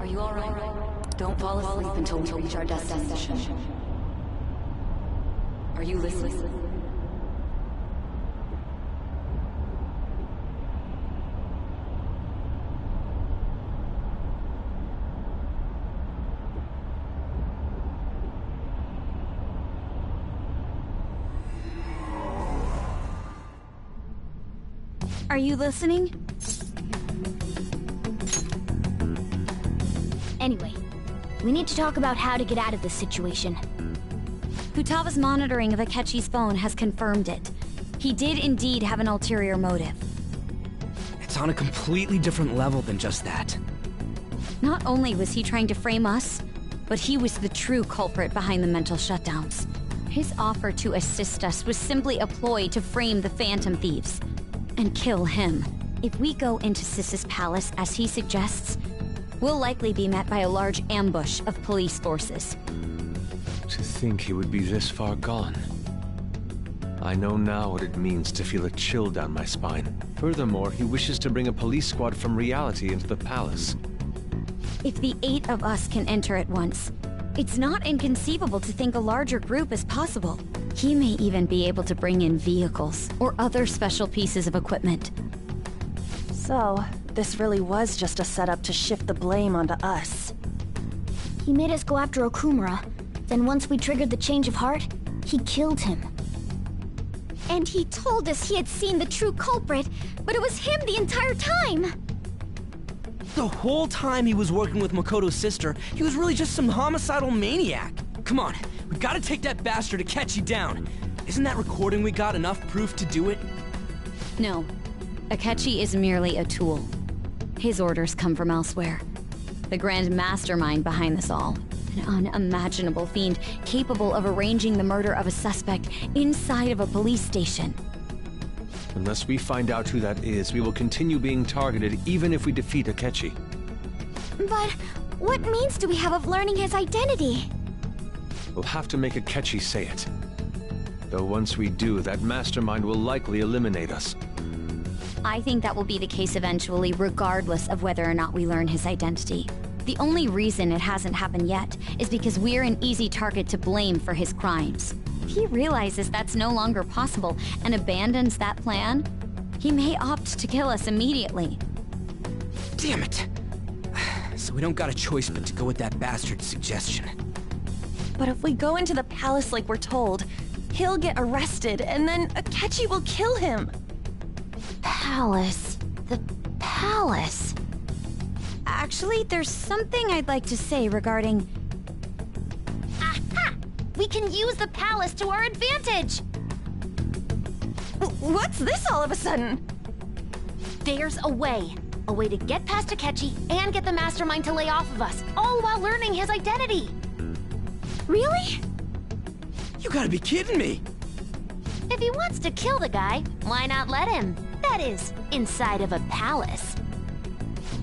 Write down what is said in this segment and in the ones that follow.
are you alright? Don't fall asleep until we reach our destination. Are you listening? Are you listening? Anyway, we need to talk about how to get out of this situation. Futaba's monitoring of Akechi's phone has confirmed it. He did indeed have an ulterior motive. It's on a completely different level than just that. Not only was he trying to frame us, but he was the true culprit behind the mental shutdowns. His offer to assist us was simply a ploy to frame the Phantom Thieves and kill him. If we go into Sis's palace as he suggests, we'll likely be met by a large ambush of police forces. To think he would be this far gone. I know now what it means to feel a chill down my spine. Furthermore, he wishes to bring a police squad from reality into the palace. If the 8 of us can enter at once, it's not inconceivable to think a larger group is possible. He may even be able to bring in vehicles or other special pieces of equipment. So, this really was just a setup to shift the blame onto us. He made us go after Okumura. Then once we triggered the change of heart, he killed him. And he told us he had seen the true culprit, but it was him the entire time! The whole time he was working with Makoto's sister, he was really just some homicidal maniac. Come on, we gotta take that bastard Akechi down. Isn't that recording we got enough proof to do it? No. Akechi is merely a tool. His orders come from elsewhere. The grand mastermind behind this all. An unimaginable fiend capable of arranging the murder of a suspect inside of a police station. Unless we find out who that is, we will continue being targeted even if we defeat Akechi. But what means do we have of learning his identity? We'll have to make Akechi say it. Though once we do, that mastermind will likely eliminate us. I think that will be the case eventually, regardless of whether or not we learn his identity. The only reason it hasn't happened yet is because we're an easy target to blame for his crimes. If he realizes that's no longer possible and abandons that plan, he may opt to kill us immediately. Damn it! So we don't got a choice but to go with that bastard's suggestion. But if we go into the palace like we're told, he'll get arrested and then Akechi will kill him. Palace. The palace. Actually, there's something I'd like to say regarding... Aha! We can use the palace to our advantage! What's this all of a sudden? There's a way. A way to get past Akechi and get the mastermind to lay off of us, all while learning his identity. Really? You gotta be kidding me! If he wants to kill the guy, why not let him? That is, inside of a palace.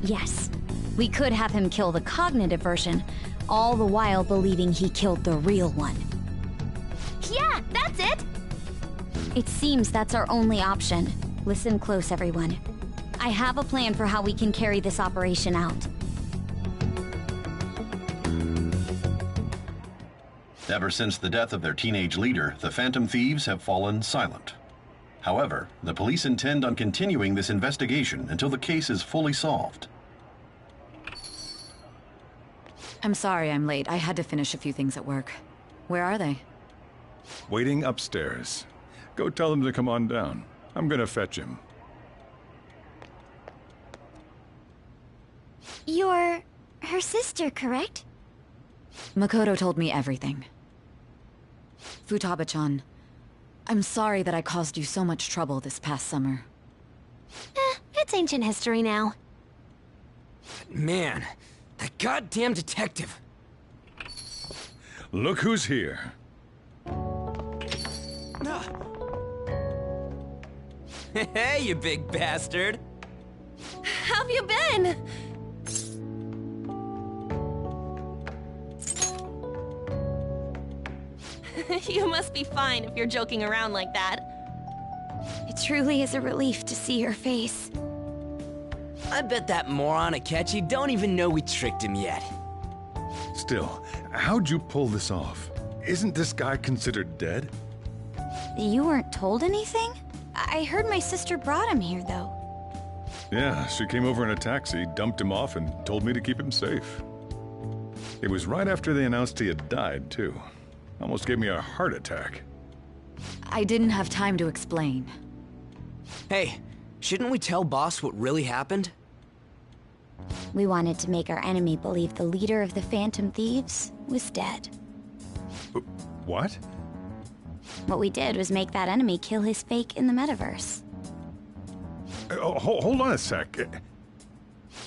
Yes, we could have him kill the cognitive version, all the while believing he killed the real one. Yeah, that's it! It seems that's our only option. Listen close, everyone. I have a plan for how we can carry this operation out. Ever since the death of their teenage leader, the Phantom Thieves have fallen silent. However, the police intend on continuing this investigation until the case is fully solved. I'm sorry I'm late. I had to finish a few things at work. Where are they? Waiting upstairs. Go tell them to come on down. I'm gonna fetch him. You're her sister, correct? Makoto told me everything. Futaba-chan, I'm sorry that I caused you so much trouble this past summer. It's ancient history now. Man, that goddamn detective. Look who's here. Hey, you big bastard. How have you been? You must be fine if you're joking around like that. It truly is a relief to see your face. I bet that moron Akechi don't even know we tricked him yet. Still, how'd you pull this off? Isn't this guy considered dead? You weren't told anything? I heard my sister brought him here, though. Yeah, she came over in a taxi, dumped him off, and told me to keep him safe. It was right after they announced he had died, too. Almost gave me a heart attack. I didn't have time to explain. Hey, shouldn't we tell boss what really happened? We wanted to make our enemy believe the leader of the Phantom Thieves was dead. What? What we did was make that enemy kill his fake in the metaverse. Hold on a sec.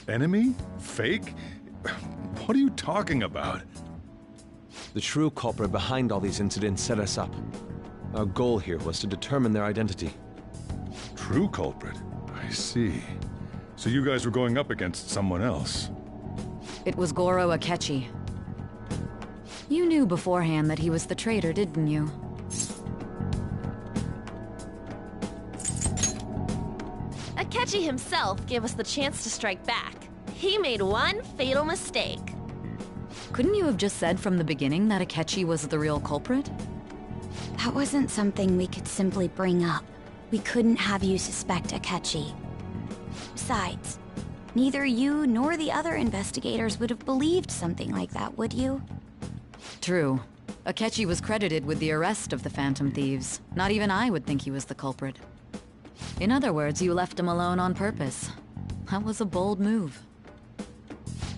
Enemy? Fake? What are you talking about? The true culprit behind all these incidents set us up. Our goal here was to determine their identity. True culprit? I see. So you guys were going up against someone else. It was Goro Akechi. You knew beforehand that he was the traitor, didn't you? Akechi himself gave us the chance to strike back. He made one fatal mistake. Couldn't you have just said from the beginning that Akechi was the real culprit? That wasn't something we could simply bring up. We couldn't have you suspect Akechi. Besides, neither you nor the other investigators would have believed something like that, would you? True. Akechi was credited with the arrest of the Phantom Thieves. Not even I would think he was the culprit. In other words, you left him alone on purpose. That was a bold move.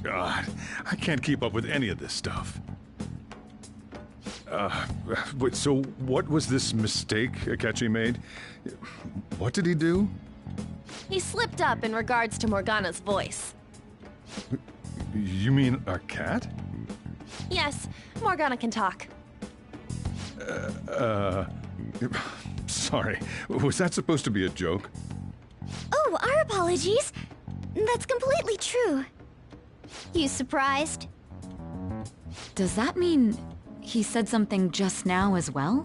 God, I can't keep up with any of this stuff. Wait, so what was this mistake Akechi made? What did he do? He slipped up in regards to Morgana's voice. You mean a cat? Yes, Morgana can talk. Sorry, was that supposed to be a joke? Oh, our apologies. That's completely true. You surprised? Does that mean he said something just now as well?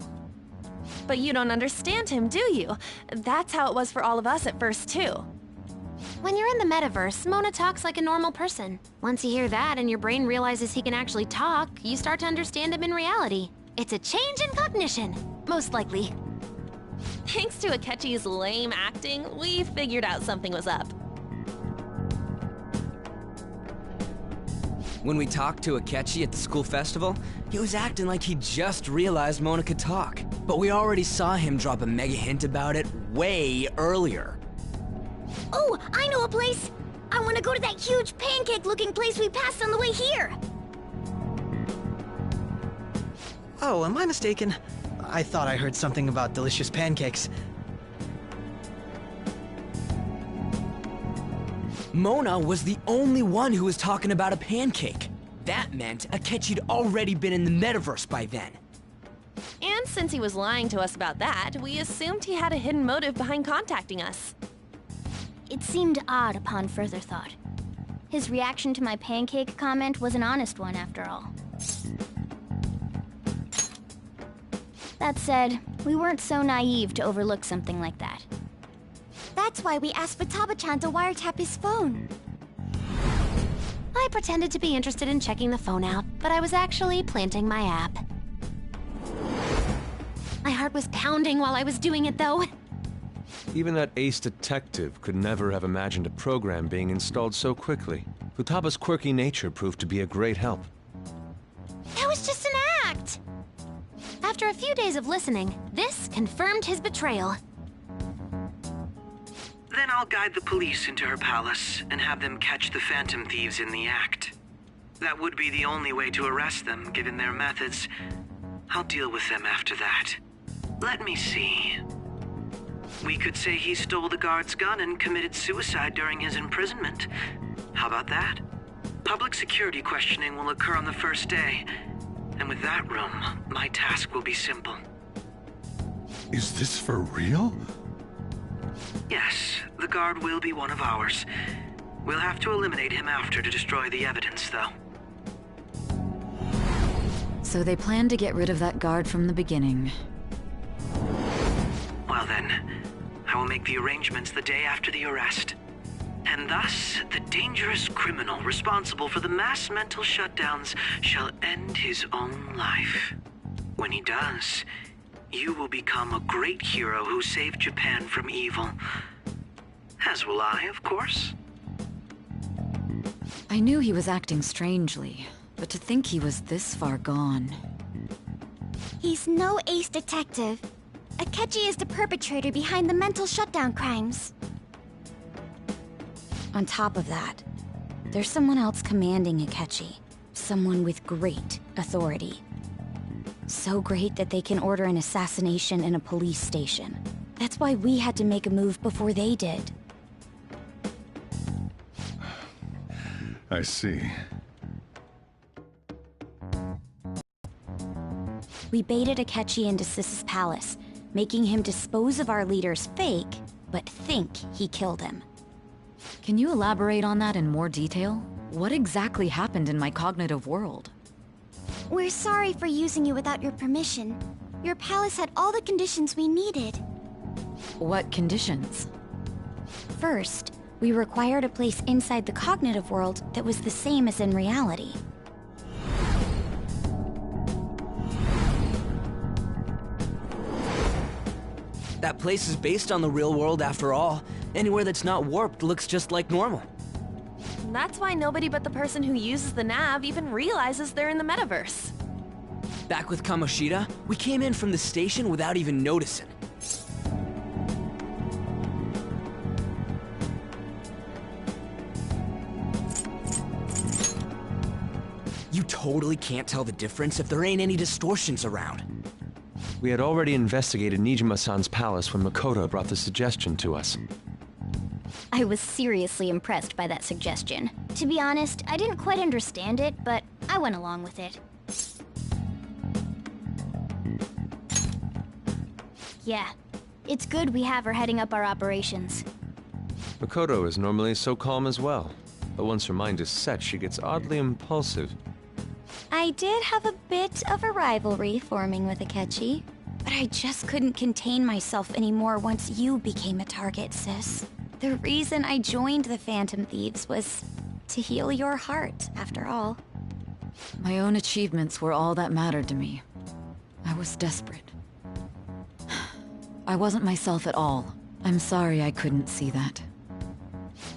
But you don't understand him, do you? That's how it was for all of us at first, too. When you're in the metaverse, Mona talks like a normal person. Once you hear that and your brain realizes he can actually talk, you start to understand him in reality. It's a change in cognition, most likely. Thanks to Akechi's lame acting, we figured out something was up. When we talked to Akechi at the school festival, he was acting like he just realized Mona could talk. But we already saw him drop a mega hint about it way earlier. Oh, I know a place! I want to go to that huge pancake-looking place we passed on the way here! Oh, am I mistaken? I thought I heard something about delicious pancakes. Mona was the only one who was talking about a pancake. That meant Akechi'd already been in the metaverse by then. And since he was lying to us about that, we assumed he had a hidden motive behind contacting us. It seemed odd upon further thought. His reaction to my pancake comment was an honest one, after all. That said, we weren't so naive to overlook something like that. That's why we asked Futaba-chan to wiretap his phone. I pretended to be interested in checking the phone out, but I was actually planting my app. My heart was pounding while I was doing it, though. Even that ace detective could never have imagined a program being installed so quickly. Futaba's quirky nature proved to be a great help. That was just an act! After a few days of listening, this confirmed his betrayal. Then I'll guide the police into her palace and have them catch the Phantom Thieves in the act. That would be the only way to arrest them, given their methods. I'll deal with them after that. Let me see. We could say he stole the guard's gun and committed suicide during his imprisonment. How about that? Public security questioning will occur on the first day. And with that room, my task will be simple. Is this for real? Yes, the guard will be one of ours. We'll have to eliminate him after to destroy the evidence, though. So they planned to get rid of that guard from the beginning. Well then, I will make the arrangements the day after the arrest. And thus, the dangerous criminal responsible for the mass mental shutdowns shall end his own life. When he does, you will become a great hero who saved Japan from evil. As will I, of course. I knew he was acting strangely, but to think he was this far gone. He's no ace detective. Akechi is the perpetrator behind the mental shutdown crimes. On top of that, there's someone else commanding Akechi. Someone with great authority. So great that they can order an assassination in a police station. That's why we had to make a move before they did. I see. We baited Akechi into Sis's palace, making him dispose of our leader's fake, but think he killed him. Can you elaborate on that in more detail? What exactly happened in my cognitive world? We're sorry for using you without your permission. Your palace had all the conditions we needed. What conditions? First, we required a place inside the cognitive world that was the same as in reality. That place is based on the real world after all. Anywhere that's not warped looks just like normal. That's why nobody but the person who uses the nav even realizes they're in the metaverse. Back with Kamoshida, we came in from the station without even noticing. You totally can't tell the difference if there ain't any distortions around. We had already investigated Nijima-san's palace when Makoto brought the suggestion to us. I was seriously impressed by that suggestion. To be honest, I didn't quite understand it, but I went along with it. Yeah, it's good we have her heading up our operations. Makoto is normally so calm as well, but once her mind is set, she gets oddly impulsive. I did have a bit of a rivalry forming with Akechi, but I just couldn't contain myself anymore once you became a target, sis. The reason I joined the Phantom Thieves was to heal your heart, after all. My own achievements were all that mattered to me. I was desperate. I wasn't myself at all. I'm sorry I couldn't see that.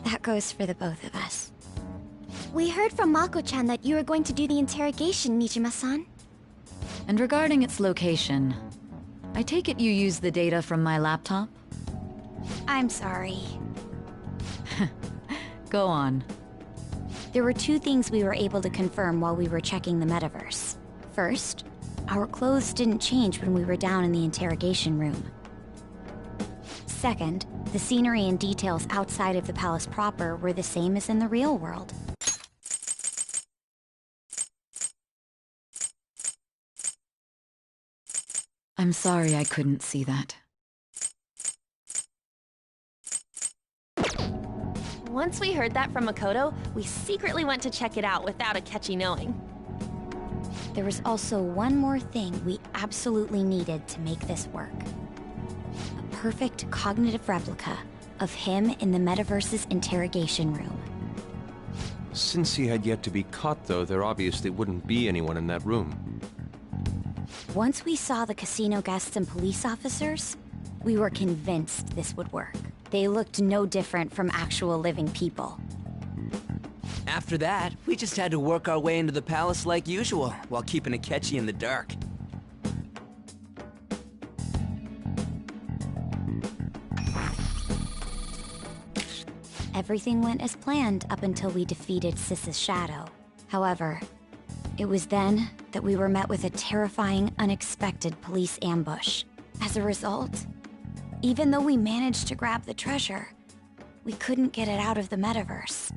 That goes for the both of us. We heard from Mako-chan that you were going to do the interrogation, Nijima-san. And regarding its location, I take it you used the data from my laptop? I'm sorry. Go on. There were two things we were able to confirm while we were checking the metaverse. First, our clothes didn't change when we were down in the interrogation room. Second, the scenery and details outside of the palace proper were the same as in the real world. I'm sorry I couldn't see that. Once we heard that from Makoto, we secretly went to check it out without Akechi knowing. There was also one more thing we absolutely needed to make this work. A perfect cognitive replica of him in the metaverse's interrogation room. Since he had yet to be caught, though, there obviously wouldn't be anyone in that room. Once we saw the casino guests and police officers, we were convinced this would work. They looked no different from actual living people. After that, we just had to work our way into the palace like usual, while keeping Akechi in the dark. Everything went as planned up until we defeated Sis's shadow. However, it was then that we were met with a terrifying, unexpected police ambush. As a result, even though we managed to grab the treasure, we couldn't get it out of the metaverse.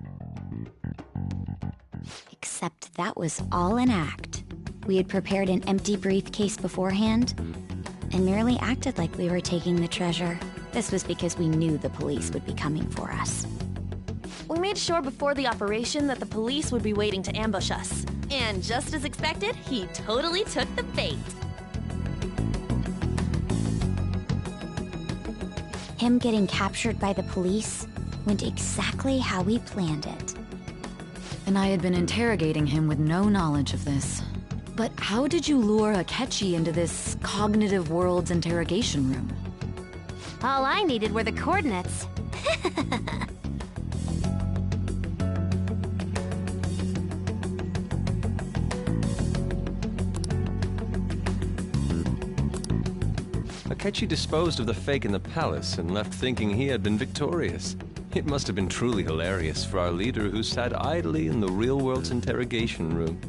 Except that was all an act. We had prepared an empty briefcase beforehand, and merely acted like we were taking the treasure. This was because we knew the police would be coming for us. We made sure before the operation that the police would be waiting to ambush us. And just as expected, he totally took the bait. Him getting captured by the police went exactly how we planned it. And I had been interrogating him with no knowledge of this. But how did you lure Akechi into this cognitive world's interrogation room? All I needed were the coordinates. Akechi disposed of the fake in the palace and left thinking he had been victorious. It must have been truly hilarious for our leader who sat idly in the real world's interrogation room.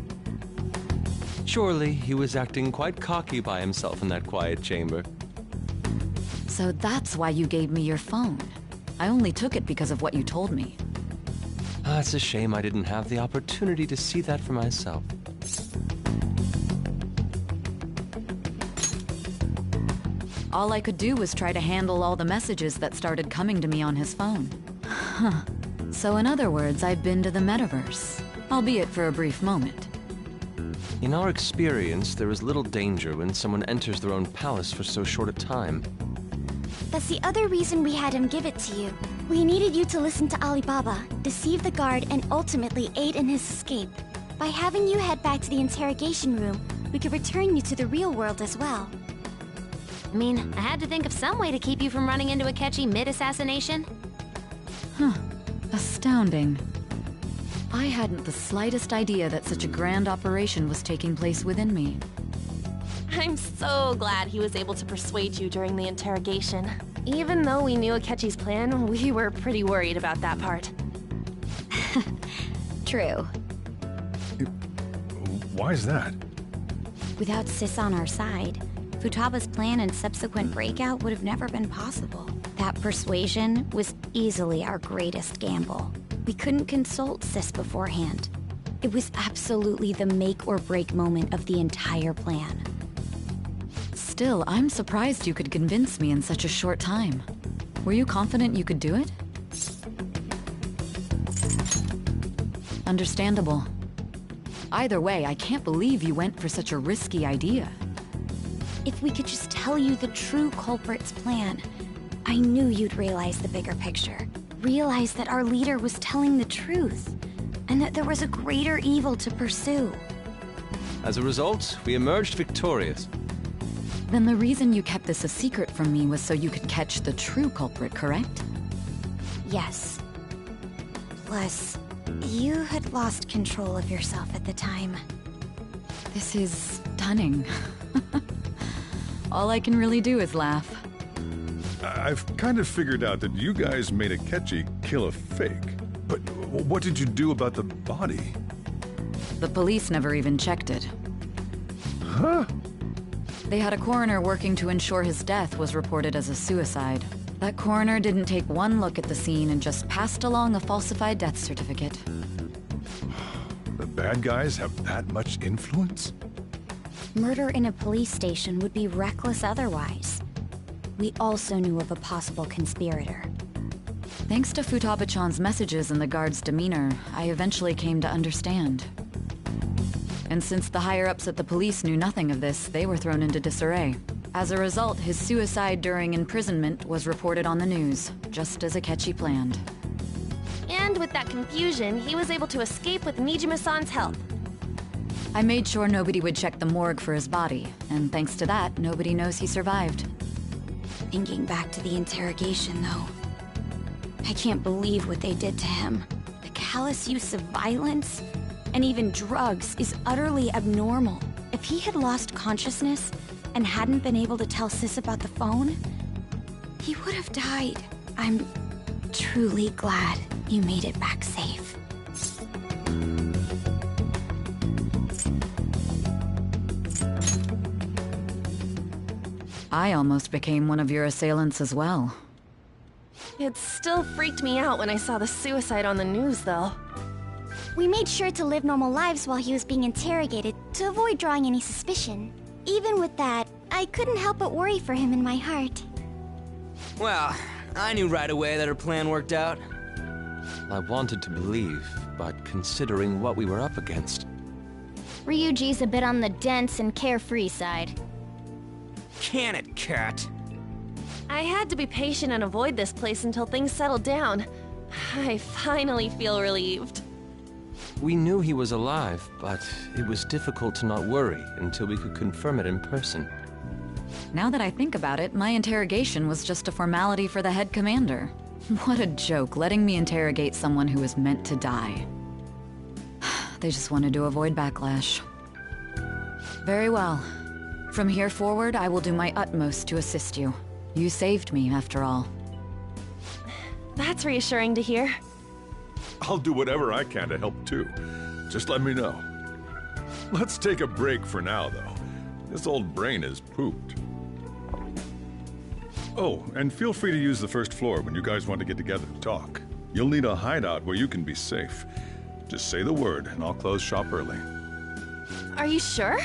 Surely he was acting quite cocky by himself in that quiet chamber. So that's why you gave me your phone. I only took it because of what you told me. It's a shame I didn't have the opportunity to see that for myself. All I could do was try to handle all the messages that started coming to me on his phone. Huh. So in other words, I'd been to the metaverse, albeit for a brief moment. In our experience, there is little danger when someone enters their own palace for so short a time. That's the other reason we had him give it to you. We needed you to listen to Alibaba, deceive the guard, and ultimately aid in his escape. By having you head back to the interrogation room, we could return you to the real world as well. I mean, I had to think of some way to keep you from running into Akechi mid-assassination. Huh. Astounding. I hadn't the slightest idea that such a grand operation was taking place within me. I'm so glad he was able to persuade you during the interrogation. Even though we knew Akechi's plan, we were pretty worried about that part. True. Why is that? Without Sis on our side, Futaba's plan and subsequent breakout would have never been possible. That persuasion was easily our greatest gamble. We couldn't consult Sis beforehand. It was absolutely the make or break moment of the entire plan. Still, I'm surprised you could convince me in such a short time. Were you confident you could do it? Understandable. Either way, I can't believe you went for such a risky idea. If we could just tell you the true culprit's plan, I knew you'd realize the bigger picture. Realize that our leader was telling the truth, and that there was a greater evil to pursue. As a result, we emerged victorious. Then the reason you kept this a secret from me was so you could catch the true culprit, correct? Yes. Plus, you had lost control of yourself at the time. This is stunning. All I can really do is laugh. I've kind of figured out that you guys made Akechi kill a fake. But what did you do about the body? The police never even checked it. Huh? They had a coroner working to ensure his death was reported as a suicide. That coroner didn't take one look at the scene and just passed along a falsified death certificate. The bad guys have that much influence? Murder in a police station would be reckless otherwise. We also knew of a possible conspirator. Thanks to Futaba-chan's messages and the guard's demeanor, I eventually came to understand. And since the higher-ups at the police knew nothing of this, they were thrown into disarray. As a result, his suicide during imprisonment was reported on the news, just as Akechi planned. And with that confusion, he was able to escape with Nijima-san's help. I made sure nobody would check the morgue for his body, and thanks to that, nobody knows he survived. Thinking back to the interrogation, though, I can't believe what they did to him. The callous use of violence, and even drugs, is utterly abnormal. If he had lost consciousness and hadn't been able to tell Sis about the phone, he would have died. I'm truly glad you made it back safe. I almost became one of your assailants as well. It still freaked me out when I saw the suicide on the news, though. We made sure to live normal lives while he was being interrogated to avoid drawing any suspicion. Even with that, I couldn't help but worry for him in my heart. Well, I knew right away that her plan worked out. I wanted to believe, but considering what we were up against... Ryuji's a bit on the dense and carefree side. Can it, Cat? I had to be patient and avoid this place until things settled down. I finally feel relieved. We knew he was alive, but it was difficult to not worry until we could confirm it in person. Now that I think about it, my interrogation was just a formality for the head commander. What a joke, letting me interrogate someone who was meant to die. They just wanted to avoid backlash. Very well. From here forward, I will do my utmost to assist you. You saved me, after all. That's reassuring to hear. I'll do whatever I can to help too. Just let me know. Let's take a break for now, though. This old brain is pooped. Oh, and feel free to use the first floor when you guys want to get together to talk. You'll need a hideout where you can be safe. Just say the word, and I'll close shop early. Are you sure?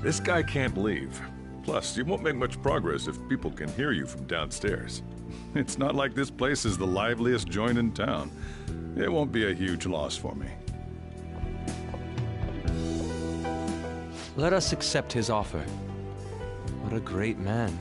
This guy can't leave. Plus, you won't make much progress if people can hear you from downstairs. It's not like this place is the liveliest joint in town. It won't be a huge loss for me. Let us accept his offer. What a great man.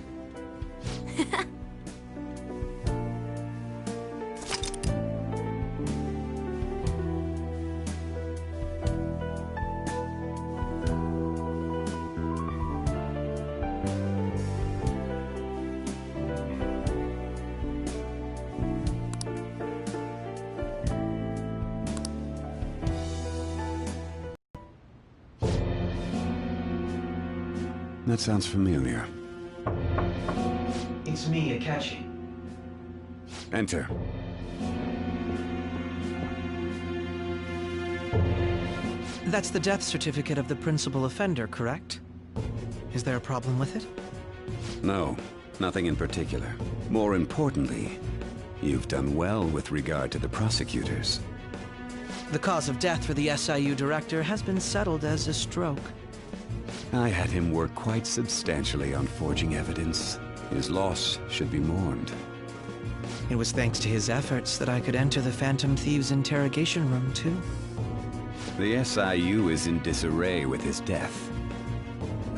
That sounds familiar. It's me, Akechi. Enter. That's the death certificate of the principal offender, correct? Is there a problem with it? No, nothing in particular. More importantly, you've done well with regard to the prosecutors. The cause of death for the SIU director has been settled as a stroke. I had him work quite substantially on forging evidence. His loss should be mourned. It was thanks to his efforts that I could enter the Phantom Thieves' interrogation room, too. The SIU is in disarray with his death.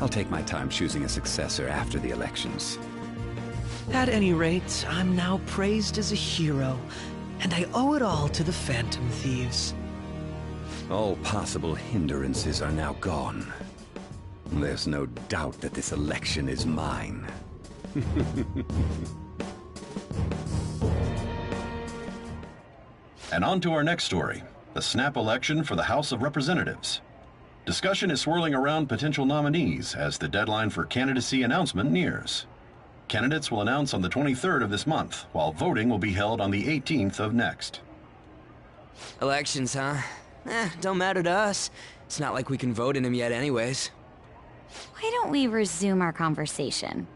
I'll take my time choosing a successor after the elections. At any rate, I'm now praised as a hero, and I owe it all to the Phantom Thieves. All possible hindrances are now gone. There's no doubt that this election is mine. And on to our next story, the snap election for the House of Representatives. Discussion is swirling around potential nominees as the deadline for candidacy announcement nears. Candidates will announce on the 23rd of this month, while voting will be held on the 18th of next. Elections, huh? Don't matter to us. It's not like we can vote in them yet anyways. Why don't we resume our conversation?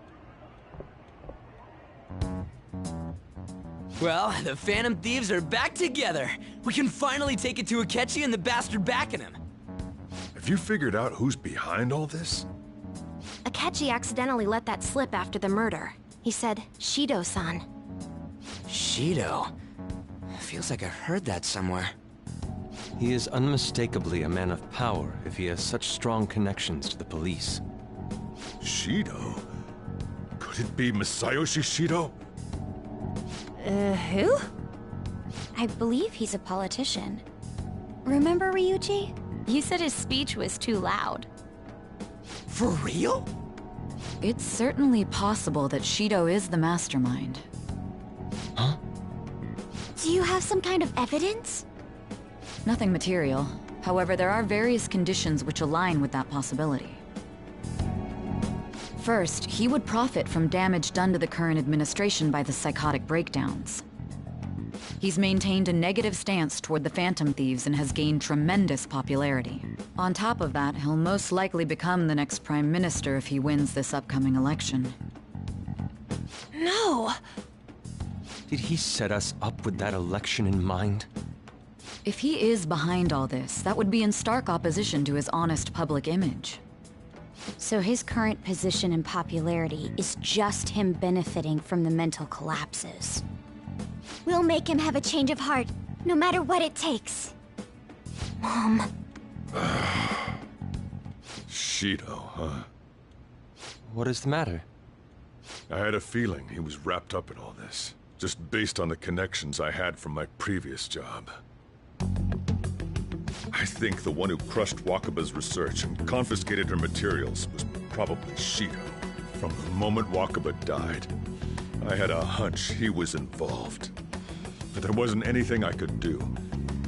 Well, the Phantom Thieves are back together. We can finally take it to Akechi and the bastard backing him. Have you figured out who's behind all this? Akechi accidentally let that slip after the murder. He said, Shido-san. Shido? Feels like I've heard that somewhere. He is unmistakably a man of power if he has such strong connections to the police. Shido? Could it be Masayoshi Shido? Who? I believe he's a politician. Remember, Ryuji? You said his speech was too loud. For real? It's certainly possible that Shido is the mastermind. Huh? Do you have some kind of evidence? Nothing material. However, there are various conditions which align with that possibility. First, he would profit from damage done to the current administration by the psychotic breakdowns. He's maintained a negative stance toward the Phantom Thieves and has gained tremendous popularity. On top of that, he'll most likely become the next Prime Minister if he wins this upcoming election. No! Did he set us up with that election in mind? If he is behind all this, that would be in stark opposition to his honest public image. So his current position and popularity is just him benefiting from the mental collapses. We'll make him have a change of heart, no matter what it takes. Mom. Shido, huh? What is the matter? I had a feeling he was wrapped up in all this. just based on the connections I had from my previous job. I think the one who crushed Wakaba's research and confiscated her materials was probably Shido. From the moment Wakaba died, I had a hunch he was involved. But there wasn't anything I could do,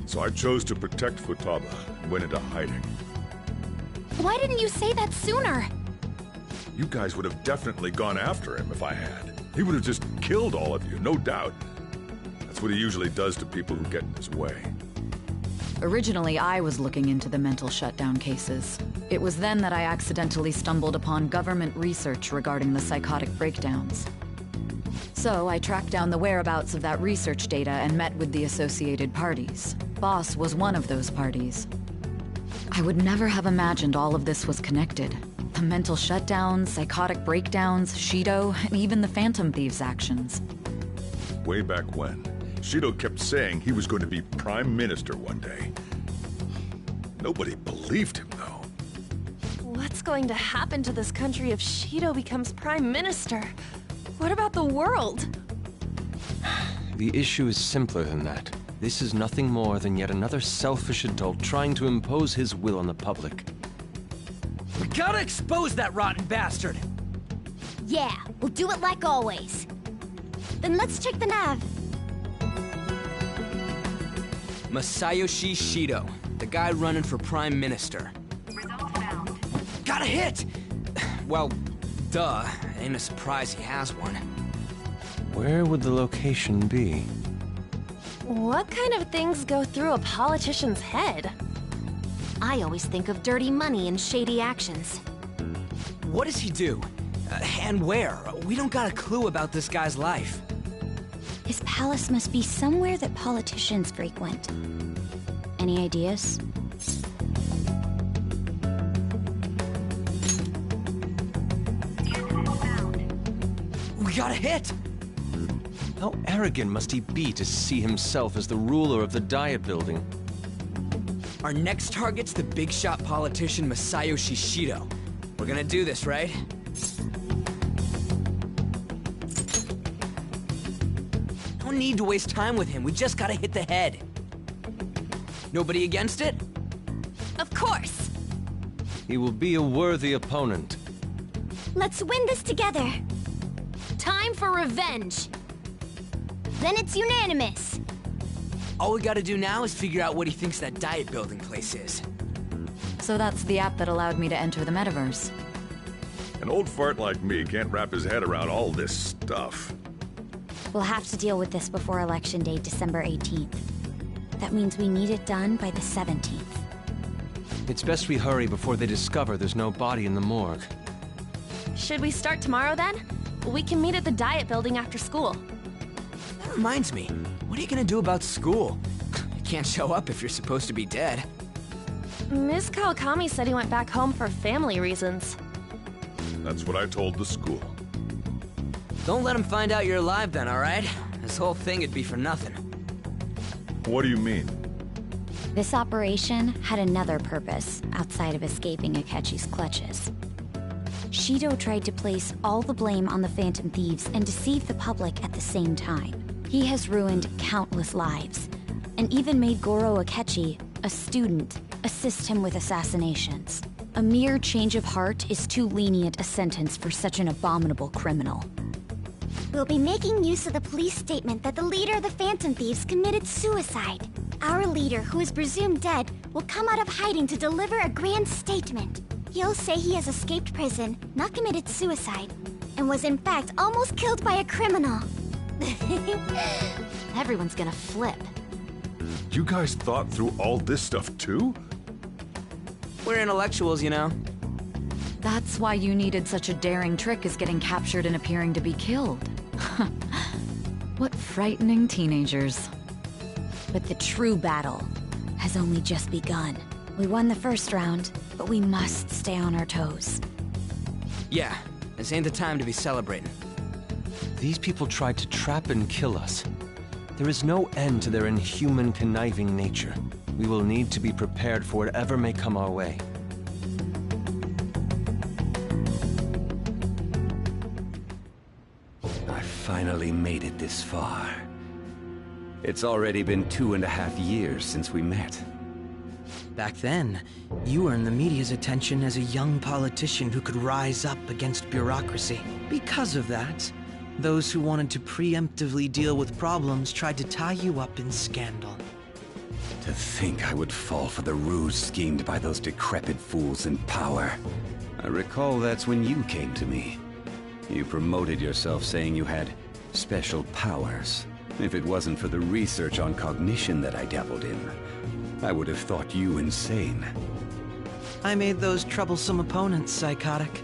so I chose to protect Futaba and went into hiding. Why didn't you say that sooner? You guys would have definitely gone after him if I had. He would have just killed all of you, no doubt. That's what he usually does to people who get in his way. Originally, I was looking into the mental shutdown cases. It was then that I accidentally stumbled upon government research regarding the psychotic breakdowns. So I tracked down the whereabouts of that research data and met with the associated parties. Boss was one of those parties. I would never have imagined all of this was connected. The mental shutdowns, psychotic breakdowns, Shido, and even the Phantom Thieves' actions. Way back when, Shido kept saying he was going to be Prime Minister one day. Nobody believed him, though. What's going to happen to this country if Shido becomes Prime Minister? What about the world? The issue is simpler than that. This is nothing more than yet another selfish adult trying to impose his will on the public. We gotta expose that rotten bastard! Yeah, we'll do it like always. Then let's check the nav. Masayoshi Shido, the guy running for Prime Minister. Got a hit! Well, duh. Ain't a surprise he has one. Where would the location be? What kind of things go through a politician's head? I always think of dirty money and shady actions. What does he do? And where? We don't got a clue about this guy's life. His palace must be somewhere that politicians frequent. Any ideas? We got a hit! How arrogant must he be to see himself as the ruler of the Diet Building? Our next target's the big shot politician Masayoshi Shido. We're gonna do this, right? No need to waste time with him. We just gotta hit the head. Nobody against it? Of course! He will be a worthy opponent. Let's win this together. Time for revenge! Then it's unanimous. All we gotta do now is figure out what he thinks that Diet Building place is. So that's the app that allowed me to enter the metaverse. An old fart like me can't wrap his head around all this stuff. We'll have to deal with this before Election Day, December 18th. That means we need it done by the 17th. It's best we hurry before they discover there's no body in the morgue. Should we start tomorrow then? We can meet at the Diet Building after school. That reminds me, what are you gonna do about school? You can't show up if you're supposed to be dead. Ms. Kawakami said he went back home for family reasons. That's what I told the school. Don't let him find out you're alive then, alright? This whole thing would be for nothing. What do you mean? This operation had another purpose outside of escaping Akechi's clutches. Shido tried to place all the blame on the Phantom Thieves and deceive the public at the same time. He has ruined countless lives, and even made Goro Akechi, a student, assist him with assassinations. A mere change of heart is too lenient a sentence for such an abominable criminal. We'll be making use of the police statement that the leader of the Phantom Thieves committed suicide. Our leader, who is presumed dead, will come out of hiding to deliver a grand statement. He'll say he has escaped prison, not committed suicide, and was in fact almost killed by a criminal. Everyone's gonna flip. You guys thought through all this stuff too? We're intellectuals, you know. That's why you needed such a daring trick as getting captured and appearing to be killed. What frightening teenagers. But the true battle has only just begun. We won the first round, but we must stay on our toes. Yeah, this ain't the time to be celebrating. These people tried to trap and kill us. There is no end to their inhuman, conniving nature. We will need to be prepared for whatever may come our way. I finally made it this far. It's already been 2.5 years since we met. Back then, you earned the media's attention as a young politician who could rise up against bureaucracy. Because of that, those who wanted to preemptively deal with problems tried to tie you up in scandal. To think I would fall for the ruse schemed by those decrepit fools in power. I recall that's when you came to me. You promoted yourself saying you had special powers. If it wasn't for the research on cognition that I dabbled in, I would have thought you insane. I made those troublesome opponents psychotic,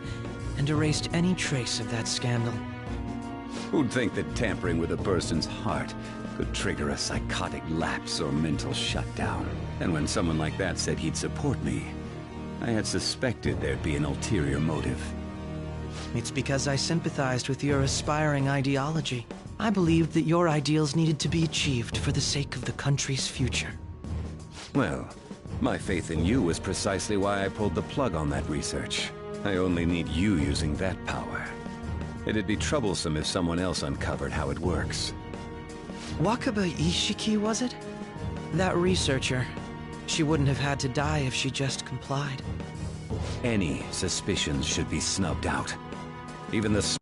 and erased any trace of that scandal. Who'd think that tampering with a person's heart could trigger a psychotic lapse or mental shutdown? And when someone like that said he'd support me, I had suspected there'd be an ulterior motive. It's because I sympathized with your aspiring ideology. I believed that your ideals needed to be achieved for the sake of the country's future. Well, my faith in you was precisely why I pulled the plug on that research. I only need you using that power. It'd be troublesome if someone else uncovered how it works. Wakaba Ishiki, was it? That researcher. She wouldn't have had to die if she just complied. Any suspicions should be snubbed out. Even the...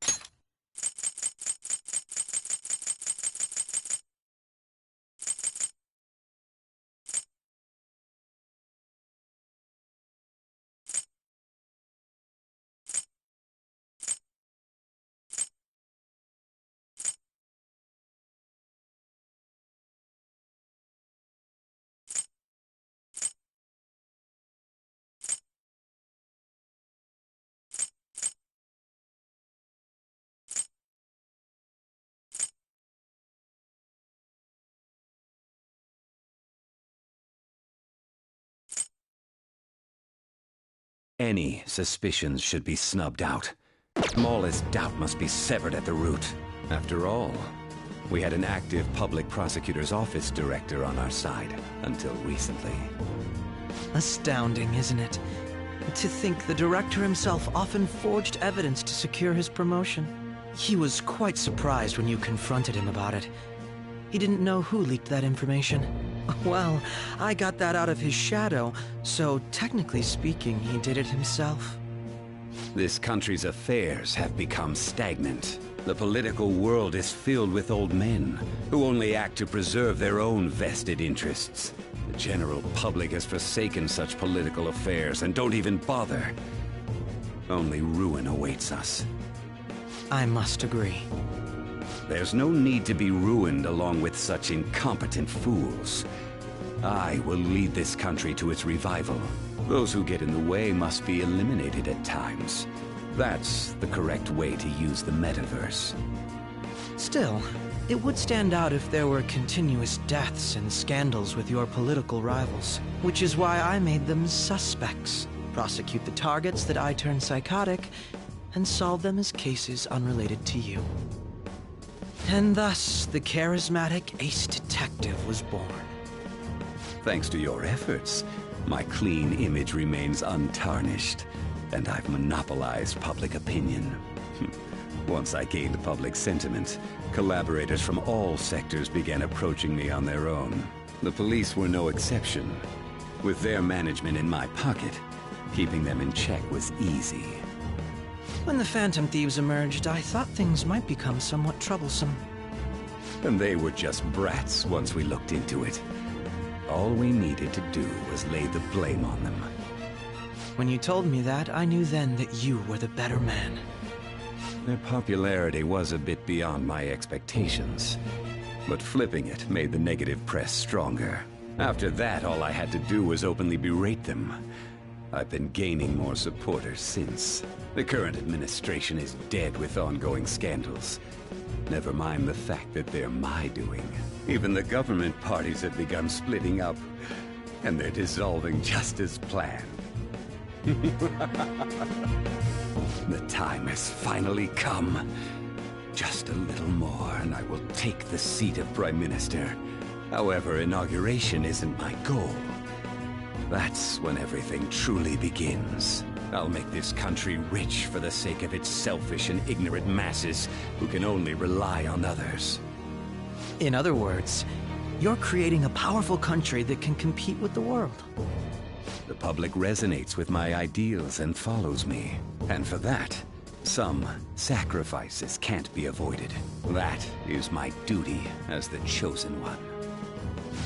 Any suspicions should be snubbed out. Smallest doubt must be severed at the root. After all, we had an active public prosecutor's office director on our side, until recently. Astounding, isn't it? To think the director himself often forged evidence to secure his promotion. He was quite surprised when you confronted him about it. He didn't know who leaked that information. Well, I got that out of his shadow, so technically speaking, he did it himself. This country's affairs have become stagnant. The political world is filled with old men who only act to preserve their own vested interests. The general public has forsaken such political affairs and don't even bother. Only ruin awaits us. I must agree. There's no need to be ruined along with such incompetent fools. I will lead this country to its revival. Those who get in the way must be eliminated at times. That's the correct way to use the metaverse. Still, it would stand out if there were continuous deaths and scandals with your political rivals, which is why I made them suspects. Prosecute the targets that I turn psychotic, and solve them as cases unrelated to you. And thus, the charismatic ace detective was born. Thanks to your efforts, my clean image remains untarnished, and I've monopolized public opinion. Once I gained public sentiment, collaborators from all sectors began approaching me on their own. The police were no exception. With their management in my pocket, keeping them in check was easy. When the Phantom Thieves emerged, I thought things might become somewhat troublesome. And they were just brats once we looked into it. All we needed to do was lay the blame on them. When you told me that, I knew then that you were the better man. Their popularity was a bit beyond my expectations. But flipping it made the negative press stronger. After that, all I had to do was openly berate them. I've been gaining more supporters since. The current administration is dead with ongoing scandals. Never mind the fact that they're my doing. Even the government parties have begun splitting up, and they're dissolving just as planned. The time has finally come. Just a little more, and I will take the seat of Prime Minister. However, inauguration isn't my goal. That's when everything truly begins. I'll make this country rich for the sake of its selfish and ignorant masses who can only rely on others. In other words, you're creating a powerful country that can compete with the world. The public resonates with my ideals and follows me. And for that, some sacrifices can't be avoided. That is my duty as the Chosen One.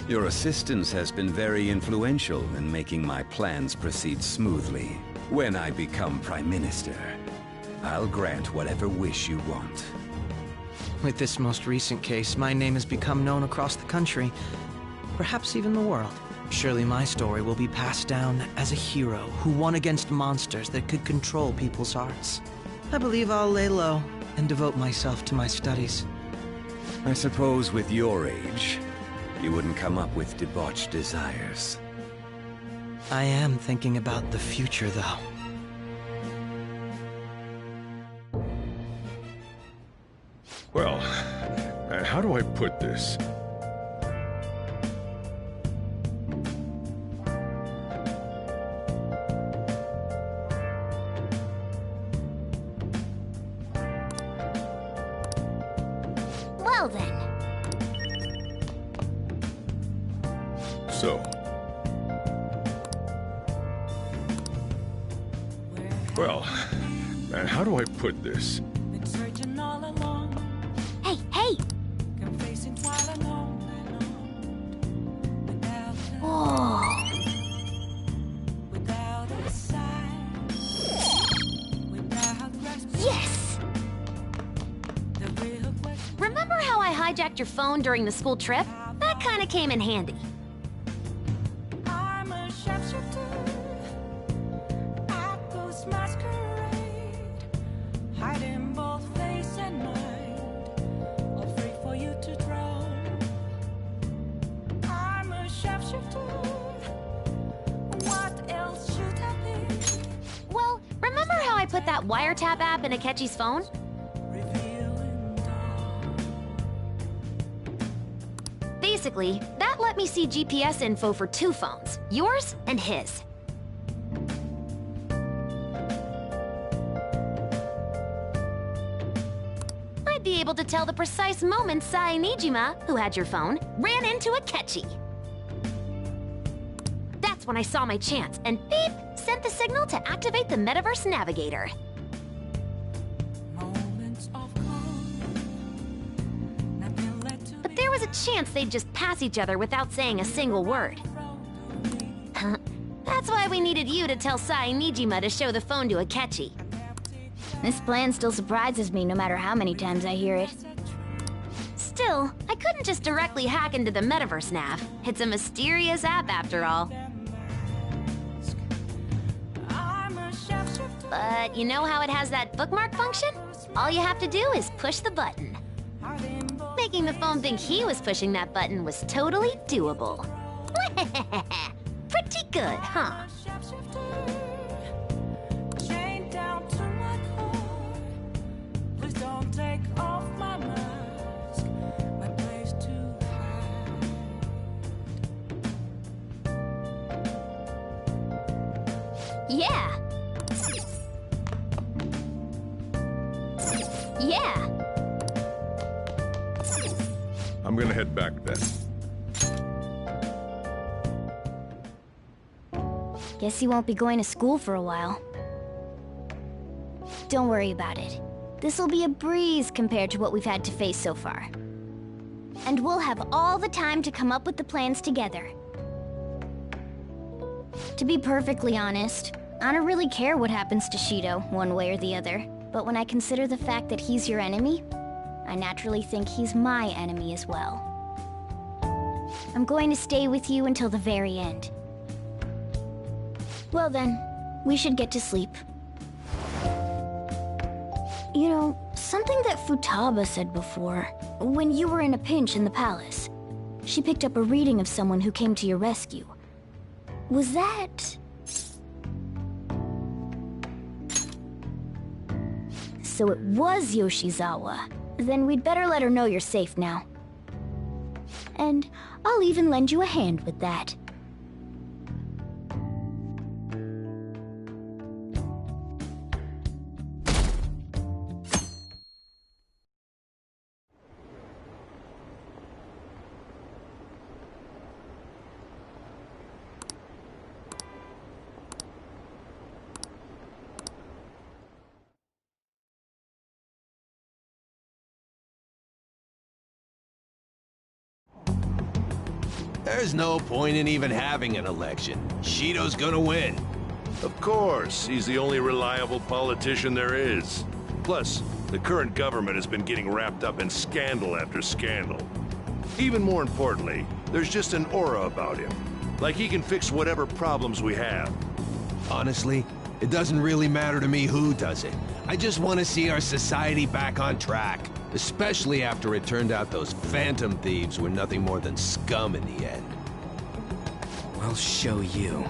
Your assistance has been very influential in making my plans proceed smoothly. When I become Prime Minister, I'll grant whatever wish you want. With this most recent case, my name has become known across the country, perhaps even the world. Surely my story will be passed down as a hero who won against monsters that could control people's hearts. I believe I'll lay low and devote myself to my studies. I suppose with your age, you wouldn't come up with debauched desires. I am thinking about the future, though. Well, how do I put this? Well then. So. Well, how do I put this? Hey, hey! Whoa. Yes! Remember how I hijacked your phone during the school trip? That kinda came in handy. Well, remember how I put that wiretap app in Akechi's phone? Basically, that let me see GPS info for 2 phones, yours and his. I'd be able to tell the precise moment Sai Nijima, who had your phone, ran into Akechi. That's when I saw my chance, and beep, sent the signal to activate the Metaverse Navigator. But there was a chance they'd just pass each other without saying a single word. That's why we needed you to tell Sai Nijima to show the phone to Akechi. This plan still surprises me no matter how many times I hear it. Still, I couldn't just directly hack into the Metaverse Nav. It's a mysterious app after all. But you know how it has that bookmark function? All you have to do is push the button. Making the phone think he was pushing that button was totally doable. Pretty good, huh? Yeah. Yeah. I'm gonna head back then. Guess you won't be going to school for a while. Don't worry about it. This'll be a breeze compared to what we've had to face so far. And we'll have all the time to come up with the plans together. To be perfectly honest, I don't really care what happens to Shido, one way or the other. But when I consider the fact that he's your enemy, I naturally think he's my enemy as well. I'm going to stay with you until the very end. Well then, we should get to sleep. You know, something that Futaba said before, when you were in a pinch in the palace, she picked up a reading of someone who came to your rescue. Was that... So it was Yoshizawa. Then we'd better let her know you're safe now. And I'll even lend you a hand with that. There's no point in even having an election. Shido's gonna win. Of course, he's the only reliable politician there is. Plus, the current government has been getting wrapped up in scandal after scandal. Even more importantly, there's just an aura about him. Like he can fix whatever problems we have. Honestly, it doesn't really matter to me who does it. I just want to see our society back on track. Especially after it turned out those phantom thieves were nothing more than scum in the end. We'll show you.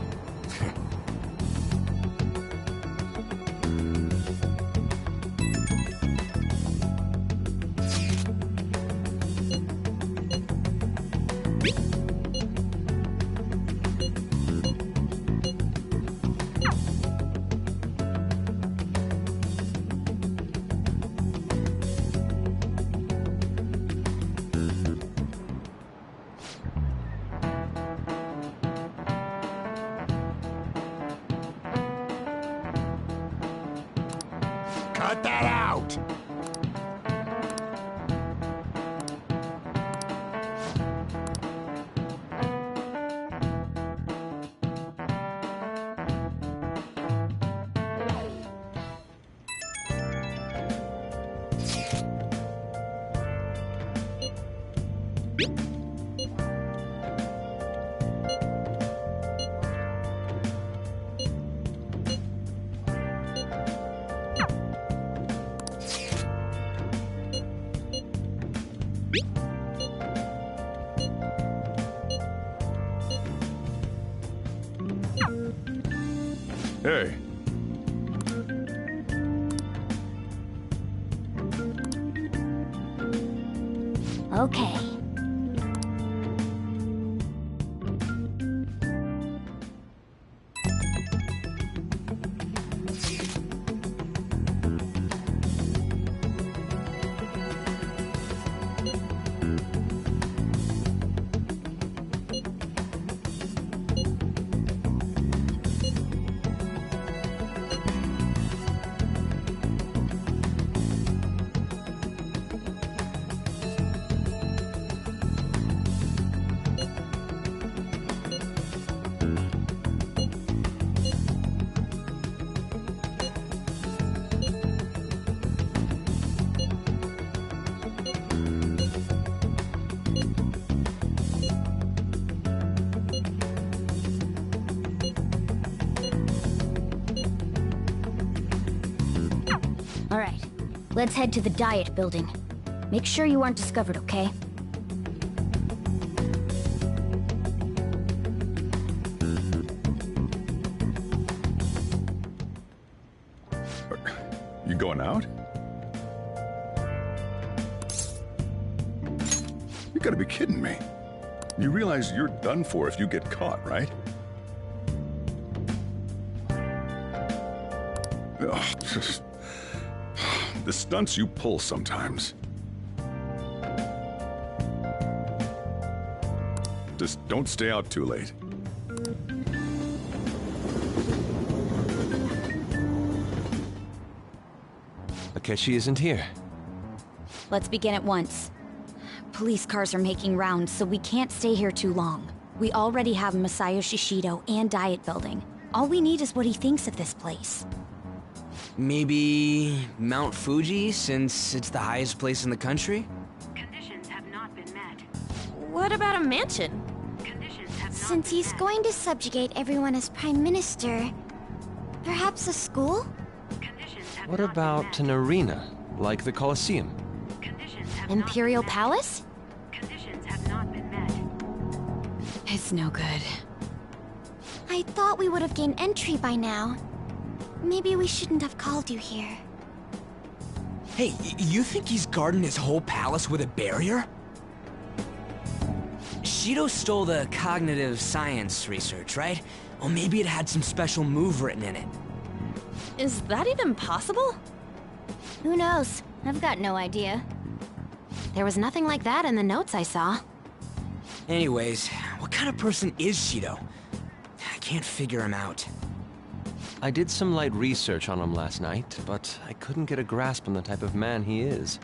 Cut that out! Hey. Okay. All right, let's head to the diet building. Make sure you aren't discovered, okay? You going out? You gotta be kidding me. You realize you're done for if you get caught, right? Ugh, just... The stunts you pull sometimes. Just don't stay out too late. Akechi isn't here. Let's begin at once. Police cars are making rounds, so we can't stay here too long. We already have Masayoshi Shido and Diet Building. All we need is what he thinks of this place. Maybe Mount Fuji, since it's the highest place in the country? Conditions have not been met. What about a mansion? Conditions have not Since been he's met. going to subjugate everyone as Prime Minister, perhaps a school? Conditions have What not been about met. an arena, like the Colosseum? Conditions have Imperial not been Palace? met. Conditions have not been met. It's no good. I thought we would have gained entry by now. Maybe we shouldn't have called you here. Hey, you think he's guarding his whole palace with a barrier? Shido stole the cognitive science research, right? Well, maybe it had some special move written in it. Is that even possible? Who knows? I've got no idea. There was nothing like that in the notes I saw. Anyways, what kind of person is Shido? I can't figure him out. I did some light research on him last night, but I couldn't get a grasp on the type of man he is.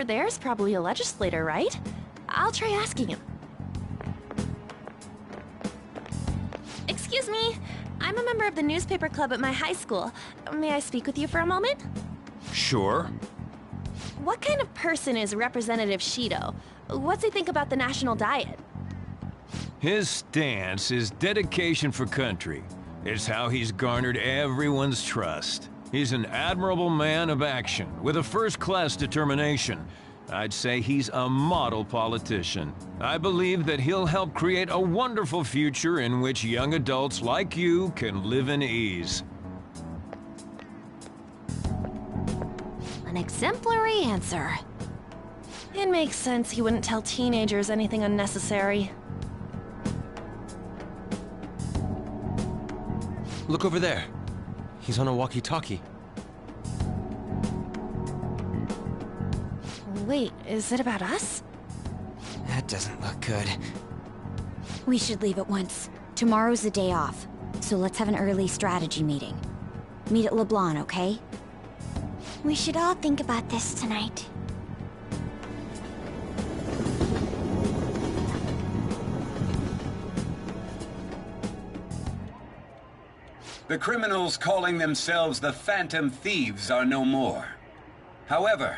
over there's probably a legislator, right? I'll try asking him. Excuse me. I'm a member of the newspaper club at my high school. May I speak with you for a moment? Sure. What kind of person is Representative Shido? What's he think about the national diet? His stance is dedication for country. It's how he's garnered everyone's trust. He's an admirable man of action, with a first-class determination. I'd say he's a model politician. I believe that he'll help create a wonderful future in which young adults like you can live in ease. An exemplary answer. It makes sense he wouldn't tell teenagers anything unnecessary. Look over there. He's on a walkie-talkie. Wait, is it about us? That doesn't look good. We should leave at once. Tomorrow's the day off, so let's have an early strategy meeting. Meet at LeBlanc, okay? We should all think about this tonight. The criminals calling themselves the Phantom Thieves are no more. However,